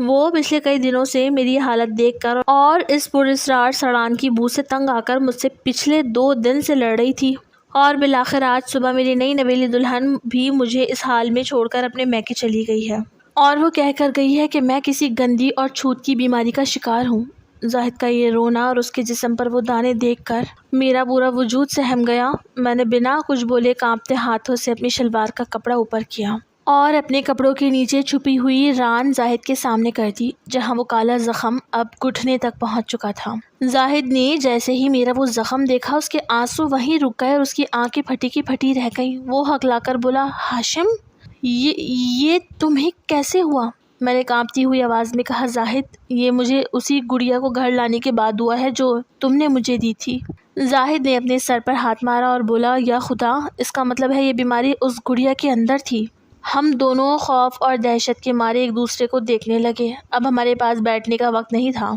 وہ پچھلے کئی دنوں سے میری حالت دیکھ کر اور اس پراسرار سڑان کی بو سے تنگ آ کر مجھ سے پچھلے 2 دن سے لڑ رہی تھی، اور بالآخر آج صبح میری نئی نویلی دلہن بھی مجھے اس حال میں چھوڑ کر اپنے میکے چلی گئی ہے، اور وہ کہہ کر گئی ہے کہ میں کسی گندی اور چھوت کی بیماری کا شکار ہوں۔ زاہد کا یہ رونا اور اس کے جسم پر وہ دانے دیکھ کر میرا پورا وجود سہم گیا۔ میں نے بنا کچھ بولے کانپتے ہاتھوں سے اپنی شلوار کا کپڑا اوپر کیا اور اپنے کپڑوں کے نیچے چھپی ہوئی ران زاہد کے سامنے کر دی، جہاں وہ کالا زخم اب گھٹنے تک پہنچ چکا تھا۔ زاہد نے جیسے ہی میرا وہ زخم دیکھا اس کے آنسو وہیں رک گئے اور اس کی آنکھیں پھٹی کی پھٹی رہ گئیں۔ وہ ہکلا کر بولا، ہاشم یہ تمہیں کیسے ہوا؟ میں نے کانپتی ہوئی آواز میں کہا، زاہد یہ مجھے اسی گڑیا کو گھر لانے کے بعد ہوا ہے جو تم نے مجھے دی تھی۔ زاہد نے اپنے سر پر ہاتھ مارا اور بولا، یا خدا، اس کا مطلب ہے یہ بیماری اس گڑیا کے اندر تھی۔ ہم دونوں خوف اور دہشت کے مارے ایک دوسرے کو دیکھنے لگے۔ اب ہمارے پاس بیٹھنے کا وقت نہیں تھا۔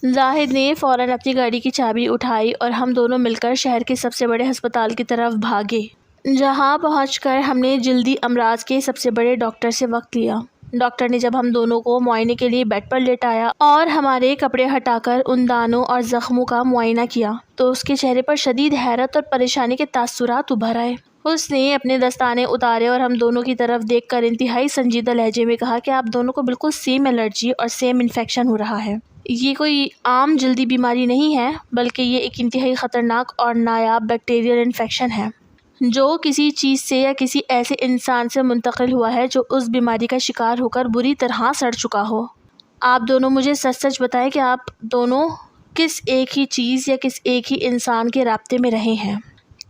زاہد نے فوراً اپنی گاڑی کی چابی اٹھائی اور ہم دونوں مل کر شہر کے سب سے بڑے ہسپتال کی طرف بھاگے، جہاں پہنچ کر ہم نے جلدی امراض کے سب سے بڑے ڈاکٹر سے وقت لیا۔ ڈاکٹر نے جب ہم دونوں کو معائنے کے لیے بیڈ پر لیٹایا اور ہمارے کپڑے ہٹا کر ان دانوں اور زخموں کا معائنہ کیا تو اس کے چہرے پر شدید حیرت اور پریشانی کے تاثرات ابھر آئے۔ اس نے اپنے دستانے اتارے اور ہم دونوں کی طرف دیکھ کر انتہائی سنجیدہ لہجے میں کہا کہ آپ دونوں کو بالکل سیم الرجی اور سیم انفیکشن ہو رہا ہے۔ یہ کوئی عام جلدی بیماری نہیں ہے، بلکہ یہ ایک انتہائی خطرناک اور نایاب بیکٹیریل انفیکشن ہے جو کسی چیز سے یا کسی ایسے انسان سے منتقل ہوا ہے جو اس بیماری کا شکار ہو کر بری طرح سڑ چکا ہو۔ آپ دونوں مجھے سچ سچ بتائیں کہ آپ دونوں کس ایک ہی چیز یا کس ایک ہی انسان کے رابطے میں رہے ہیں۔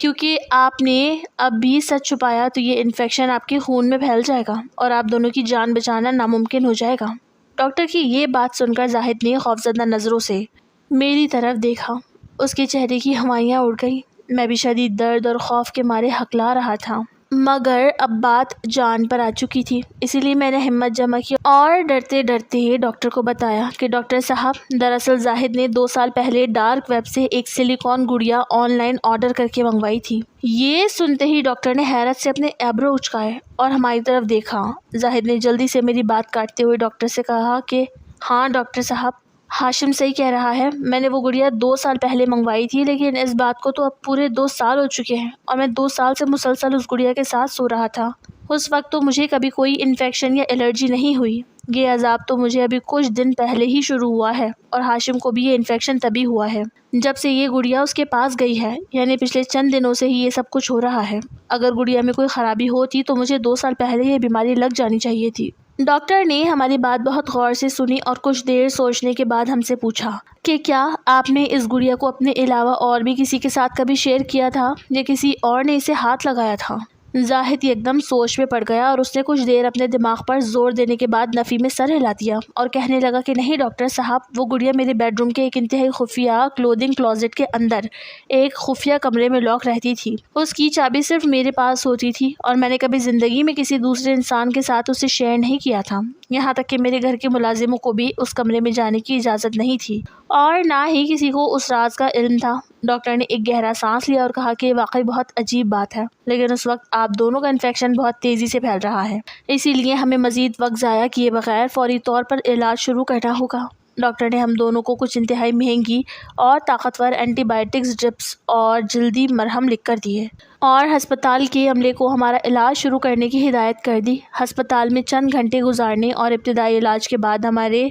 کیونکہ آپ نے اب بھی سچ چھپایا تو یہ انفیکشن آپ کے خون میں پھیل جائے گا اور آپ دونوں کی جان بچانا ناممکن ہو جائے گا۔ ڈاکٹر کی یہ بات سن کر زاہد نے خوفزدہ نظروں سے میری طرف دیکھا۔ اس کے چہرے کی ہوائیاں اڑ گئیں۔ میں بھی شدید درد اور خوف کے مارے ہکلا رہا تھا، مگر اب بات جان پر آ چکی تھی، اسی لیے میں نے ہمت جمع کی اور ڈرتے ڈرتے ڈاکٹر کو بتایا کہ ڈاکٹر صاحب، دراصل زاہد نے 2 سال پہلے ڈارک ویب سے ایک سلیکون گڑیا آن لائن آرڈر کر کے منگوائی تھی۔ یہ سنتے ہی ڈاکٹر نے حیرت سے اپنے ایبرو اچکائے اور ہماری طرف دیکھا۔ زاہد نے جلدی سے میری بات کاٹتے ہوئے ڈاکٹر سے کہا کہ ہاں ڈاکٹر صاحب، ہاشم صحیح کہہ رہا ہے، میں نے وہ گڑیا 2 سال پہلے منگوائی تھی، لیکن اس بات کو تو اب پورے 2 سال ہو چکے ہیں اور میں 2 سال سے مسلسل اس گڑیا کے ساتھ سو رہا تھا۔ اس وقت تو مجھے کبھی کوئی انفیکشن یا الرجی نہیں ہوئی۔ یہ عذاب تو مجھے ابھی کچھ دن پہلے ہی شروع ہوا ہے اور ہاشم کو بھی یہ انفیکشن تبھی ہوا ہے جب سے یہ گڑیا اس کے پاس گئی ہے، یعنی پچھلے چند دنوں سے ہی یہ سب کچھ ہو رہا ہے۔ اگر گڑیا میں کوئی خرابی ہوتی تو مجھے 2 سال پہلے یہ بیماری لگ جانی چاہیے تھی۔ ڈاکٹر نے ہماری بات بہت غور سے سنی اور کچھ دیر سوچنے کے بعد ہم سے پوچھا کہ کیا آپ نے اس گڑیا کو اپنے علاوہ اور بھی کسی کے ساتھ کبھی شیئر کیا تھا یا کسی اور نے اسے ہاتھ لگایا تھا؟ زاہد ایک دم سوچ میں پڑ گیا اور اس نے کچھ دیر اپنے دماغ پر زور دینے کے بعد نفی میں سر ہلا دیا اور کہنے لگا کہ نہیں ڈاکٹر صاحب، وہ گڑیا میرے بیڈ روم کے ایک انتہائی خفیہ کلودنگ کلوزٹ کے اندر ایک خفیہ کمرے میں لاک رہتی تھی۔ اس کی چابی صرف میرے پاس ہوتی تھی اور میں نے کبھی زندگی میں کسی دوسرے انسان کے ساتھ اسے شیئر نہیں کیا تھا، یہاں تک کہ میرے گھر کے ملازموں کو بھی اس کمرے میں جانے کی اجازت نہیں تھی اور نہ ہی کسی کو اس راز کا علم تھا۔ ڈاکٹر نے ایک گہرا سانس لیا اور کہا کہ واقعی بہت عجیب بات ہے، لیکن اس وقت آپ دونوں کا انفیکشن بہت تیزی سے پھیل رہا ہے، اسی لیے ہمیں مزید وقت ضائع کیے بغیر فوری طور پر علاج شروع کرنا ہوگا۔ ڈاکٹر نے ہم دونوں کو کچھ انتہائی مہنگی اور طاقتور اینٹی بائیوٹکس، ڈرپس اور جلدی مرہم لکھ کر دیے اور ہسپتال کے عملے کو ہمارا علاج شروع کرنے کی ہدایت کر دی۔ ہسپتال میں چند گھنٹے گزارنے اور ابتدائی علاج کے بعد ہمارے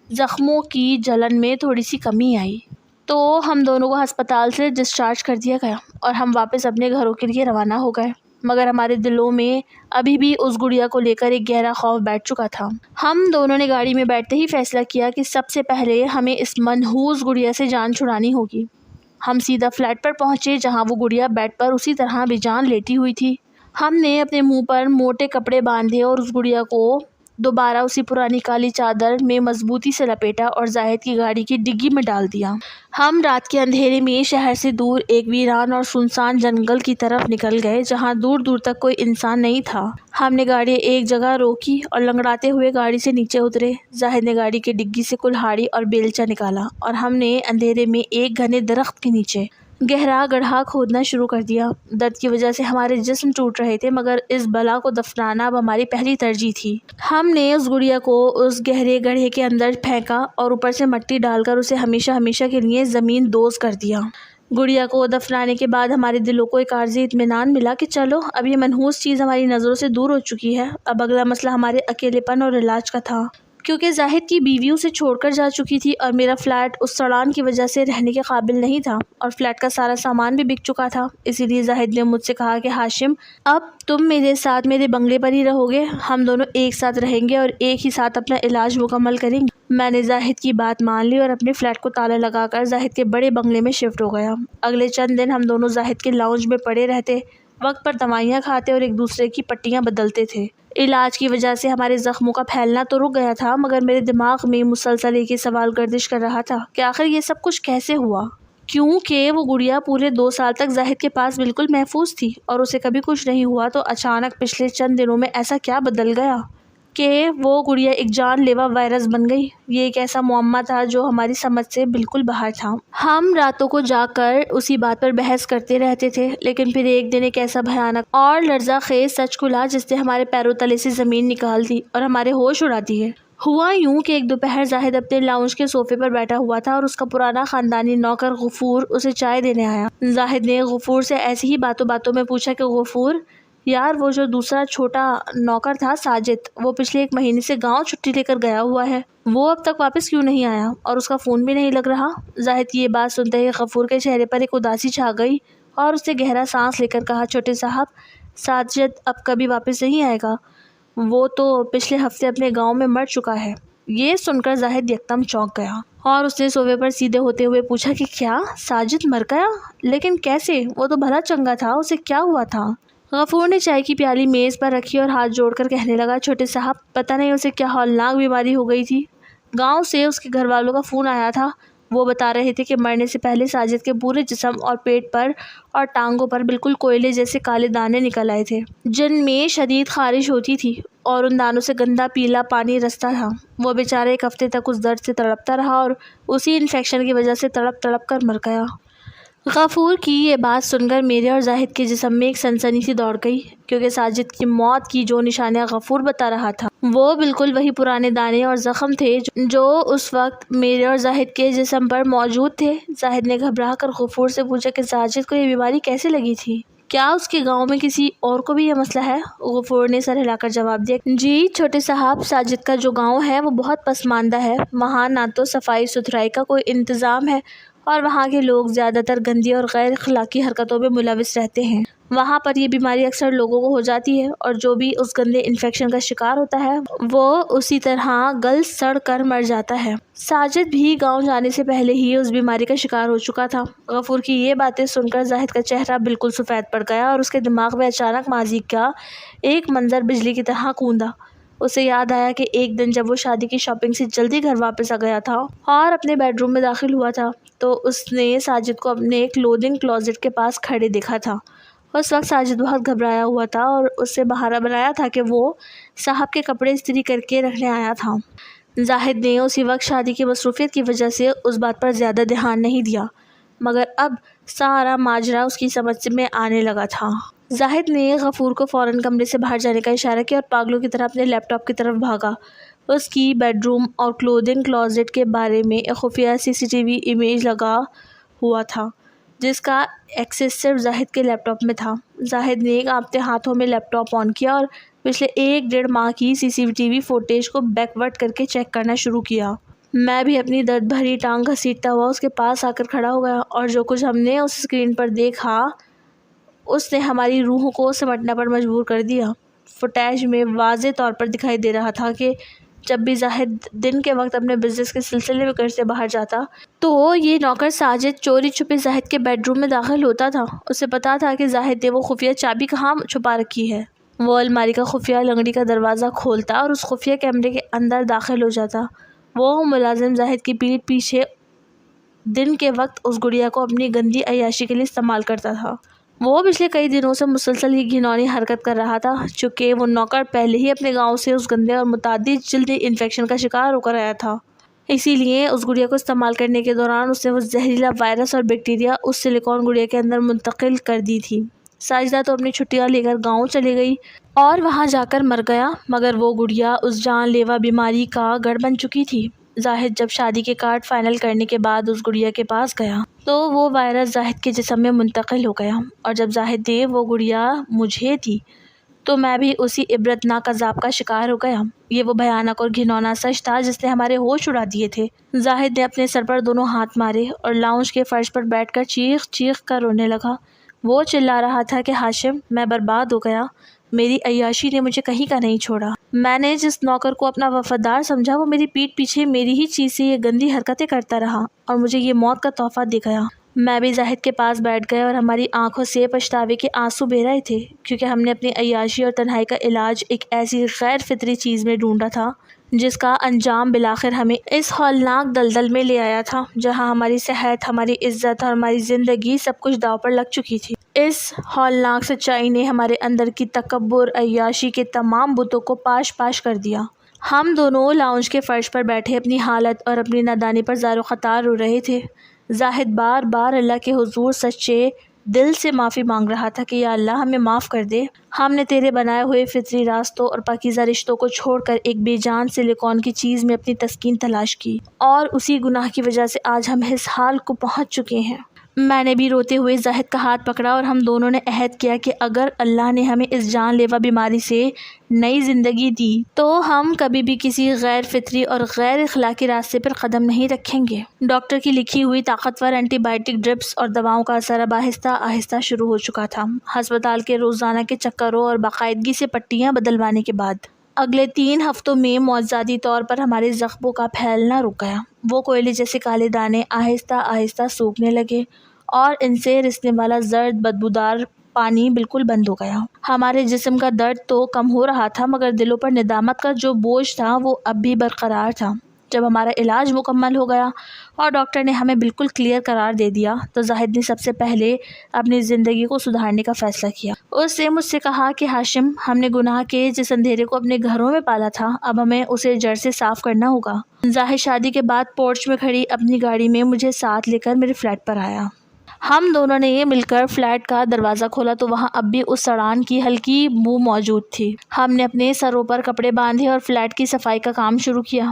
زخموں کی جلن میں تھوڑی سی کمی آئی تو ہم دونوں کو ہسپتال سے ڈسچارج کر دیا گیا اور ہم واپس اپنے گھروں کے لیے روانہ ہو گئے، مگر ہمارے دلوں میں ابھی بھی اس گڑیا کو لے کر ایک گہرا خوف بیٹھ چکا تھا۔ ہم دونوں نے گاڑی میں بیٹھتے ہی فیصلہ کیا کہ سب سے پہلے ہمیں اس منحوس گڑیا سے جان چھڑانی ہوگی۔ ہم سیدھا فلیٹ پر پہنچے جہاں وہ گڑیا بیڈ پر اسی طرح بے جان لیٹی ہوئی تھی۔ ہم نے اپنے منہ پر موٹے کپڑے باندھے اور اس گڑیا کو دوبارہ اسی پرانی کالی چادر میں مضبوطی سے لپیٹا اور زاہد کی گاڑی کی ڈگی میں ڈال دیا۔ ہم رات کے اندھیرے میں شہر سے دور ایک ویران اور سنسان جنگل کی طرف نکل گئے جہاں دور دور تک کوئی انسان نہیں تھا۔ ہم نے گاڑی ایک جگہ روکی اور لنگڑاتے ہوئے گاڑی سے نیچے اترے۔ زاہد نے گاڑی کی ڈگی سے کلہاڑی اور بیلچا نکالا اور ہم نے اندھیرے میں ایک گھنے درخت کے نیچے گہرا گڑھا کھودنا شروع کر دیا۔ درد کی وجہ سے ہمارے جسم ٹوٹ رہے تھے، مگر اس بلا کو دفنانا اب ہماری پہلی ترجیح تھی۔ ہم نے اس گڑیا کو اس گہرے گڑھے کے اندر پھینکا اور اوپر سے مٹی ڈال کر اسے ہمیشہ ہمیشہ کے لیے زمین دوز کر دیا۔ گڑیا کو دفنانے کے بعد ہمارے دلوں کو ایک عارضی اطمینان ملا کہ چلو اب یہ منحوس چیز ہماری نظروں سے دور ہو چکی ہے۔ اب اگلا مسئلہ ہمارے اکیلے پن اور علاج کا تھا، کیونکہ زاہد کی بیوی اسے چھوڑ کر جا چکی تھی اور میرا فلیٹ اس سڑان کی وجہ سے رہنے کے قابل نہیں تھا اور فلیٹ کا سارا سامان بھی بک چکا تھا۔ اسی لیے زاہد نے مجھ سے کہا کہ ہاشم، اب تم میرے ساتھ میرے بنگلے پر ہی رہو گے، ہم دونوں ایک ساتھ رہیں گے اور ایک ہی ساتھ اپنا علاج مکمل کریں گے۔ میں نے زاہد کی بات مان لی اور اپنے فلیٹ کو تالا لگا کر زاہد کے بڑے بنگلے میں شفٹ ہو گیا۔ اگلے چند دن ہم دونوں زاہد کے لاؤنج میں پڑے رہتے، وقت پر دوائیاں کھاتے اور ایک دوسرے کی پٹیاں بدلتے تھے۔ علاج کی وجہ سے ہمارے زخموں کا پھیلنا تو رک گیا تھا، مگر میرے دماغ میں مسلسل ایک ہی سوال گردش کر رہا تھا کہ آخر یہ سب کچھ کیسے ہوا، کیونکہ وہ گڑیا پورے 2 سال تک زاہد کے پاس بالکل محفوظ تھی اور اسے کبھی کچھ نہیں ہوا، تو اچانک پچھلے چند دنوں میں ایسا کیا بدل گیا کہ وہ گڑیا ایک جان لیوا وائرس بن گئی۔ یہ ایک ایسا معمہ تھا جو ہماری سمجھ سے بالکل باہر تھا۔ ہم راتوں کو جا کر اسی بات پر بحث کرتے رہتے تھے، لیکن پھر ایک دن ایک ایسا بھیانک اور لرزہ خیز سچ کھلا جس نے ہمارے پیروں تلے سے زمین نکال دی اور ہمارے ہوش اڑا دیے۔ ہوا یوں کہ ایک دوپہر زاہد اپنے لاؤنج کے صوفے پر بیٹھا ہوا تھا اور اس کا پرانا خاندانی نوکر غفور اسے چائے دینے آیا۔ زاہد نے غفور سے ایسی ہی باتوں باتوں میں پوچھا کہ غفور یار، وہ جو دوسرا چھوٹا نوکر تھا ساجد، وہ پچھلے 1 مہینے سے گاؤں چھٹی لے کر گیا ہوا ہے، وہ اب تک واپس کیوں نہیں آیا اور اس کا فون بھی نہیں لگ رہا؟ زاہد کی یہ بات سنتے ہی غفور کے چہرے پر ایک اداسی چھا گئی اور اس نے گہرا سانس لے کر کہا، چھوٹے صاحب، ساجد اب کبھی واپس نہیں آئے گا، وہ تو پچھلے ہفتے اپنے گاؤں میں مر چکا ہے۔ یہ سن کر زاہد یکدم چونک گیا اور اس نے صوفے پر سیدھے ہوتے ہوئے پوچھا کہ کیا ساجد مر گیا؟ لیکن کیسے؟ وہ تو بھلا چنگا تھا، اسے کیا ہوا تھا؟ غفور نے چائے کی پیالی میز پر رکھی اور ہاتھ جوڑ کر کہنے لگا، چھوٹے صاحب، پتہ نہیں اسے کیا ہولناک بیماری ہو گئی تھی۔ گاؤں سے اس کے گھر والوں کا فون آیا تھا۔ وہ بتا رہے تھے کہ مرنے سے پہلے ساجد کے پورے جسم اور پیٹ پر اور ٹانگوں پر بالکل کوئلے جیسے کالے دانے نکل آئے تھے، جن میں شدید خارش ہوتی تھی اور ان دانوں سے گندا پیلا پانی رستا تھا۔ وہ بیچارہ ایک ہفتے تک اس درد سے تڑپتا رہا اور اسی انفیکشن کی وجہ سے تڑپ تڑپ کر مر گیا۔ غفور کی یہ بات سن کر میرے اور زاہد کے جسم میں ایک سنسنی سی دوڑ گئی، کیونکہ ساجد کی موت کی جو نشانیاں غفور بتا رہا تھا وہ بالکل وہی پرانے دانے اور زخم تھے جو اس وقت میرے اور زاہد کے جسم پر موجود تھے۔ زاہد نے گھبرا کر غفور سے پوچھا کہ ساجد کو یہ بیماری کیسے لگی تھی؟ کیا اس کے گاؤں میں کسی اور کو بھی یہ مسئلہ ہے؟ غفور نے سر ہلا کر جواب دیا، جی چھوٹے صاحب، ساجد کا جو گاؤں ہے وہ بہت پسماندہ ہے۔ وہاں نہ تو صفائی ستھرائی کا کوئی انتظام ہے اور وہاں کے لوگ زیادہ تر گندی اور غیر اخلاقی حرکتوں میں ملوث رہتے ہیں۔ وہاں پر یہ بیماری اکثر لوگوں کو ہو جاتی ہے اور جو بھی اس گندے انفیکشن کا شکار ہوتا ہے وہ اسی طرح گل سڑ کر مر جاتا ہے۔ ساجد بھی گاؤں جانے سے پہلے ہی اس بیماری کا شکار ہو چکا تھا۔ غفور کی یہ باتیں سن کر زاہد کا چہرہ بالکل سفید پڑ گیا اور اس کے دماغ میں اچانک ماضی کا ایک منظر بجلی کی طرح کوندا۔ اسے یاد آیا کہ ایک دن جب وہ شادی کی شاپنگ سے جلدی گھر واپس آ گیا تھا اور اپنے بیڈ روم میں داخل ہوا تھا تو اس نے ساجد کو اپنے کلودنگ کلوزٹ کے پاس کھڑے دیکھا تھا۔ اس وقت ساجد بہت گھبرایا ہوا تھا اور اس سے بہانہ بنایا تھا کہ وہ صاحب کے کپڑے استری کر کے رکھنے آیا تھا۔ زاہد نے اسی وقت شادی کی مصروفیت کی وجہ سے اس بات پر زیادہ دھیان نہیں دیا، مگر اب سارا ماجرا اس کی سمجھ میں آنے لگا تھا۔ زاہد نے غفور کو فوراً کمرے سے باہر جانے کا اشارہ کیا اور پاگلوں کی طرح اپنے لیپ ٹاپ کی طرف بھاگا۔ اس کی بیڈ روم اور کلودنگ کلوزٹ کے بارے میں ایک خفیہ CCTV امیج لگا ہوا تھا جس کا ایکسس صرف زاہد کے لیپ ٹاپ میں تھا۔ زاہد نے کانپتے ہاتھوں میں لیپ ٹاپ آن کیا اور پچھلے 1.5 ماہ کی CCTV فوٹیج کو بیکورڈ کر کے چیک کرنا شروع کیا۔ میں بھی اپنی درد بھری ٹانگ گھسیٹتا ہوا اس کے پاس آ کر کھڑا ہو گیا اور جو کچھ ہم نے اس اسکرین پر دیکھا اس نے ہماری روحوں کو سمٹنے پر مجبور کر دیا۔ فوٹیج میں واضح طور پر دکھائی دے رہا تھا کہ جب بھی زاہد دن کے وقت اپنے بزنس کے سلسلے میں گھر سے باہر جاتا تو یہ نوکر ساجد چوری چھپے زاہد کے بیڈ روم میں داخل ہوتا تھا۔ اسے پتا تھا کہ زاہد نے وہ خفیہ چابی کہاں چھپا رکھی ہے۔ وہ الماری کا خفیہ لنگڑی کا دروازہ کھولتا اور اس خفیہ کیمرے کے اندر داخل ہو جاتا۔ وہ ملازم زاہد کی پیٹھ پیچھے دن کے وقت اس گڑیا کو اپنی گندی عیاشی کے لیے استعمال کرتا تھا۔ وہ پچھلے کئی دنوں سے مسلسل ہی گھناؤنی حرکت کر رہا تھا، چونکہ وہ نوکر پہلے ہی اپنے گاؤں سے اس گندے اور متعدد جلدی انفیکشن کا شکار ہو کر آیا تھا۔ اسی لیے اس گڑیا کو استعمال کرنے کے دوران اس نے وہ زہریلا وائرس اور بیکٹیریا اس سلیکون گڑیا کے اندر منتقل کر دی تھی۔ ساجدہ تو اپنی چھٹیاں لے کر گاؤں چلی گئی اور وہاں جا کر مر گیا، مگر وہ گڑیا اس جان لیوا بیماری کا گڑھ بن چکی تھی۔ زاہد جب شادی کے کارڈ فائنل کرنے کے بعد اس گڑیا کے پاس گیا تو وہ وائرس زاہد کے جسم میں منتقل ہو گیا، اور جب زاہد نے وہ گڑیا مجھے دی تو میں بھی اسی عبرتناک عذاب کا شکار ہو گیا۔ یہ وہ بھیانک اور گھناؤنا سچ تھا جس نے ہمارے ہوش اڑا دیے تھے۔ زاہد نے اپنے سر پر دونوں ہاتھ مارے اور لاؤنج کے فرش پر بیٹھ کر چیخ چیخ کر رونے لگا۔ وہ چلا رہا تھا کہ ہاشم، میں برباد ہو گیا، میری عیاشی نے مجھے کہیں کا نہیں چھوڑا۔ میں نے جس نوکر کو اپنا وفادار سمجھا وہ میری پیٹھ پیچھے میری ہی چیز سے یہ گندی حرکتیں کرتا رہا اور مجھے یہ موت کا تحفہ دے گیا۔ میں بھی زاہد کے پاس بیٹھ گئے اور ہماری آنکھوں سے پچھتاوے کے آنسو بہہ رہے تھے، کیونکہ ہم نے اپنی عیاشی اور تنہائی کا علاج ایک ایسی غیر فطری چیز میں ڈھونڈا تھا جس کا انجام بالآخر ہمیں اس ہولناک دلدل میں لے آیا تھا جہاں ہماری صحت، ہماری عزت اور ہماری زندگی سب کچھ داؤ پر لگ چکی تھی۔ اس ہولناک سچائی نے ہمارے اندر کی تکبر، عیاشی کے تمام بتوں کو پاش پاش کر دیا۔ ہم دونوں لاؤنج کے فرش پر بیٹھے اپنی حالت اور اپنی نادانی پر زار و خطار رو رہے تھے۔ زاہد بار بار اللہ کے حضور سچے دل سے معافی مانگ رہا تھا کہ یا اللہ ہمیں معاف کر دے، ہم نے تیرے بنائے ہوئے فطری راستوں اور پاکیزہ رشتوں کو چھوڑ کر ایک بے جان سلیکون کی چیز میں اپنی تسکین تلاش کی، اور اسی گناہ کی وجہ سے آج ہم اس حال کو پہنچ چکے ہیں۔ میں نے بھی روتے ہوئے زاہد کا ہاتھ پکڑا اور ہم دونوں نے عہد کیا کہ اگر اللہ نے ہمیں اس جان لیوا بیماری سے نئی زندگی دی تو ہم کبھی بھی کسی غیر فطری اور غیر اخلاقی راستے پر قدم نہیں رکھیں گے۔ ڈاکٹر کی لکھی ہوئی طاقتور اینٹی بائیوٹک ڈرپس اور دواؤں کا اثر اب آہستہ آہستہ شروع ہو چکا تھا۔ ہسپتال کے روزانہ کے چکروں اور باقاعدگی سے پٹیاں بدلوانے کے بعد اگلے 3 ہفتوں میں معجزاتی طور پر ہمارے زخموں کا پھیلنا رک گیا۔ وہ کوئلے جیسے کالے دانے آہستہ آہستہ سوکھنے لگے اور ان سے رسنے والا زرد بدبودار پانی بالکل بند ہو گیا۔ ہمارے جسم کا درد تو کم ہو رہا تھا مگر دلوں پر ندامت کا جو بوجھ تھا وہ اب بھی برقرار تھا۔ جب ہمارا علاج مکمل ہو گیا اور ڈاکٹر نے ہمیں بالکل کلیئر قرار دے دیا تو زاہد نے سب سے پہلے اپنی زندگی کو سدھارنے کا فیصلہ کیا۔ اس نے مجھ سے کہا کہ ہاشم، ہم نے گناہ کے جس اندھیرے کو اپنے گھروں میں پالا تھا اب ہمیں اسے جڑ سے صاف کرنا ہوگا۔ زاہد شادی کے بعد پورچ میں کھڑی اپنی گاڑی میں مجھے ساتھ لے کر میرے فلیٹ پر آیا۔ ہم دونوں نے مل کر فلیٹ کا دروازہ کھولا تو وہاں اب بھی اس سڑان کی ہلکی بو موجود تھی۔ ہم نے اپنے سروں پر کپڑے باندھے اور فلیٹ کی صفائی کا کام شروع کیا۔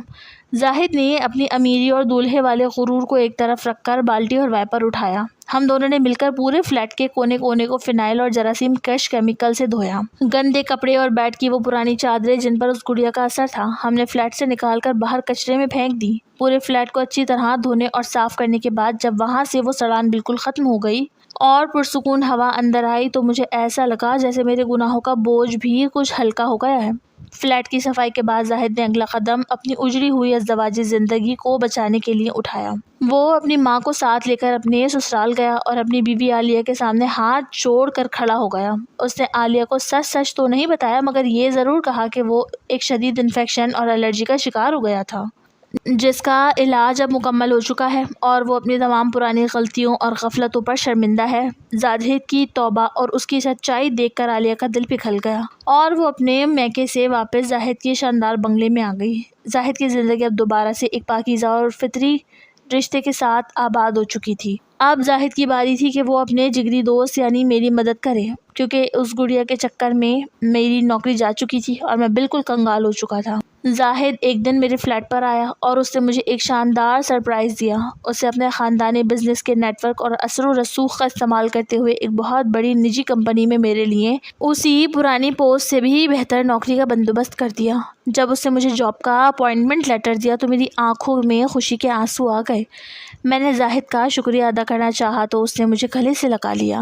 زاہد نے اپنی امیری اور دولہے والے غرور کو ایک طرف رکھ کر بالٹی اور وائپر اٹھایا۔ ہم دونوں نے مل کر پورے فلیٹ کے کونے کونے کو فنائل اور جراثیم کش کیمیکل سے دھویا۔ گندے کپڑے اور بیڈ کی وہ پرانی چادریں جن پر اس گڑیا کا اثر تھا ہم نے فلیٹ سے نکال کر باہر کچرے میں پھینک دی۔ پورے فلیٹ کو اچھی طرح دھونے اور صاف کرنے کے بعد جب وہاں سے وہ سڑان بالکل ختم ہو گئی اور پرسکون ہوا اندر آئی تو مجھے ایسا لگا جیسے میرے گناہوں کا بوجھ بھی کچھ ہلکا ہو گیا ہے۔ فلیٹ کی صفائی کے بعد زاہد نے اگلا قدم اپنی اجڑی ہوئی ازدواجی زندگی کو بچانے کے لیے اٹھایا۔ وہ اپنی ماں کو ساتھ لے کر اپنے سسرال گیا اور اپنی بیوی عالیہ کے سامنے ہاتھ جوڑ کر کھڑا ہو گیا۔ اس نے عالیہ کو سچ تو نہیں بتایا مگر یہ ضرور کہا کہ وہ ایک شدید انفیکشن اور الرجی کا شکار ہو گیا تھا جس کا علاج اب مکمل ہو چکا ہے اور وہ اپنی تمام پرانی غلطیوں اور غفلتوں پر شرمندہ ہے۔ زاہد کی توبہ اور اس کی سچائی دیکھ کر عالیہ کا دل پگھل گیا اور وہ اپنے میکے سے واپس زاہد کے شاندار بنگلے میں آ گئی۔ زاہد کی زندگی اب دوبارہ سے ایک پاکیزہ اور فطری رشتے کے ساتھ آباد ہو چکی تھی۔ اب زاہد کی باری تھی کہ وہ اپنے جگری دوست یعنی میری مدد کرے کیونکہ اس گڑیا کے چکر میں میری نوکری جا چکی تھی اور میں بالکل کنگال ہو چکا تھا۔ زاہد ایک دن میرے فلیٹ پر آیا اور اس نے مجھے ایک شاندار سرپرائز دیا۔ اسے اپنے خاندانی بزنس کے نیٹ ورک اور اثر و رسوخ کا استعمال کرتے ہوئے ایک بہت بڑی نجی کمپنی میں میرے لیے اسی پرانی پوسٹ سے بھی بہتر نوکری کا بندوبست کر دیا۔ جب اس نے مجھے جاب کا اپائنٹمنٹ لیٹر دیا تو میری آنکھوں میں خوشی کے آنسو آ گئے۔ میں نے زاہد کا شکریہ ادا کرنا چاہا تو اس نے مجھے گلے سے لگا لیا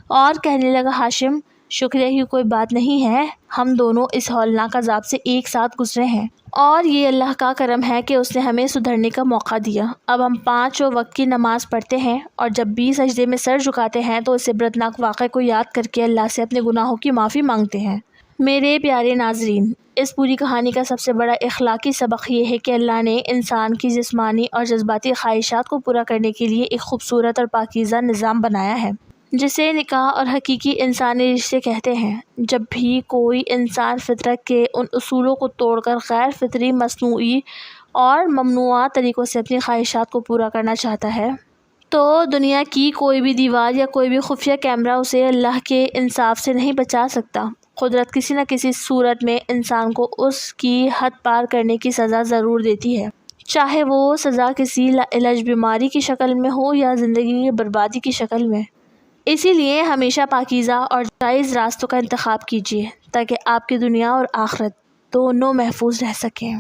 اور کہنے لگا، ہاشم، شکریہ کی کوئی بات نہیں ہے، ہم دونوں اس ہولناک عذاب سے ایک ساتھ گزرے ہیں اور یہ اللہ کا کرم ہے کہ اس نے ہمیں سدھرنے کا موقع دیا۔ اب ہم 5 وقت کی نماز پڑھتے ہیں اور جب بھی سجدے میں سر جھکاتے ہیں تو اس عبرتناک واقعے کو یاد کر کے اللہ سے اپنے گناہوں کی معافی مانگتے ہیں۔ میرے پیارے ناظرین، اس پوری کہانی کا سب سے بڑا اخلاقی سبق یہ ہے کہ اللہ نے انسان کی جسمانی اور جذباتی خواہشات کو پورا کرنے کے لیے ایک خوبصورت اور پاکیزہ نظام بنایا ہے جسے نکاح اور حقیقی انسانی رشتے کہتے ہیں۔ جب بھی کوئی انسان فطرت کے ان اصولوں کو توڑ کر غیر فطری، مصنوعی اور ممنوعہ طریقوں سے اپنی خواہشات کو پورا کرنا چاہتا ہے تو دنیا کی کوئی بھی دیوار یا کوئی بھی خفیہ کیمرہ اسے اللہ کے انصاف سے نہیں بچا سکتا۔ قدرت کسی نہ کسی صورت میں انسان کو اس کی حد پار کرنے کی سزا ضرور دیتی ہے، چاہے وہ سزا کسی لاعلاج بیماری کی شکل میں ہو یا زندگی کی بربادی کی شکل میں۔ اسی لیے ہمیشہ پاکیزہ اور جائز راستوں کا انتخاب کیجیے تاکہ آپ کی دنیا اور آخرت دونوں محفوظ رہ سکیں۔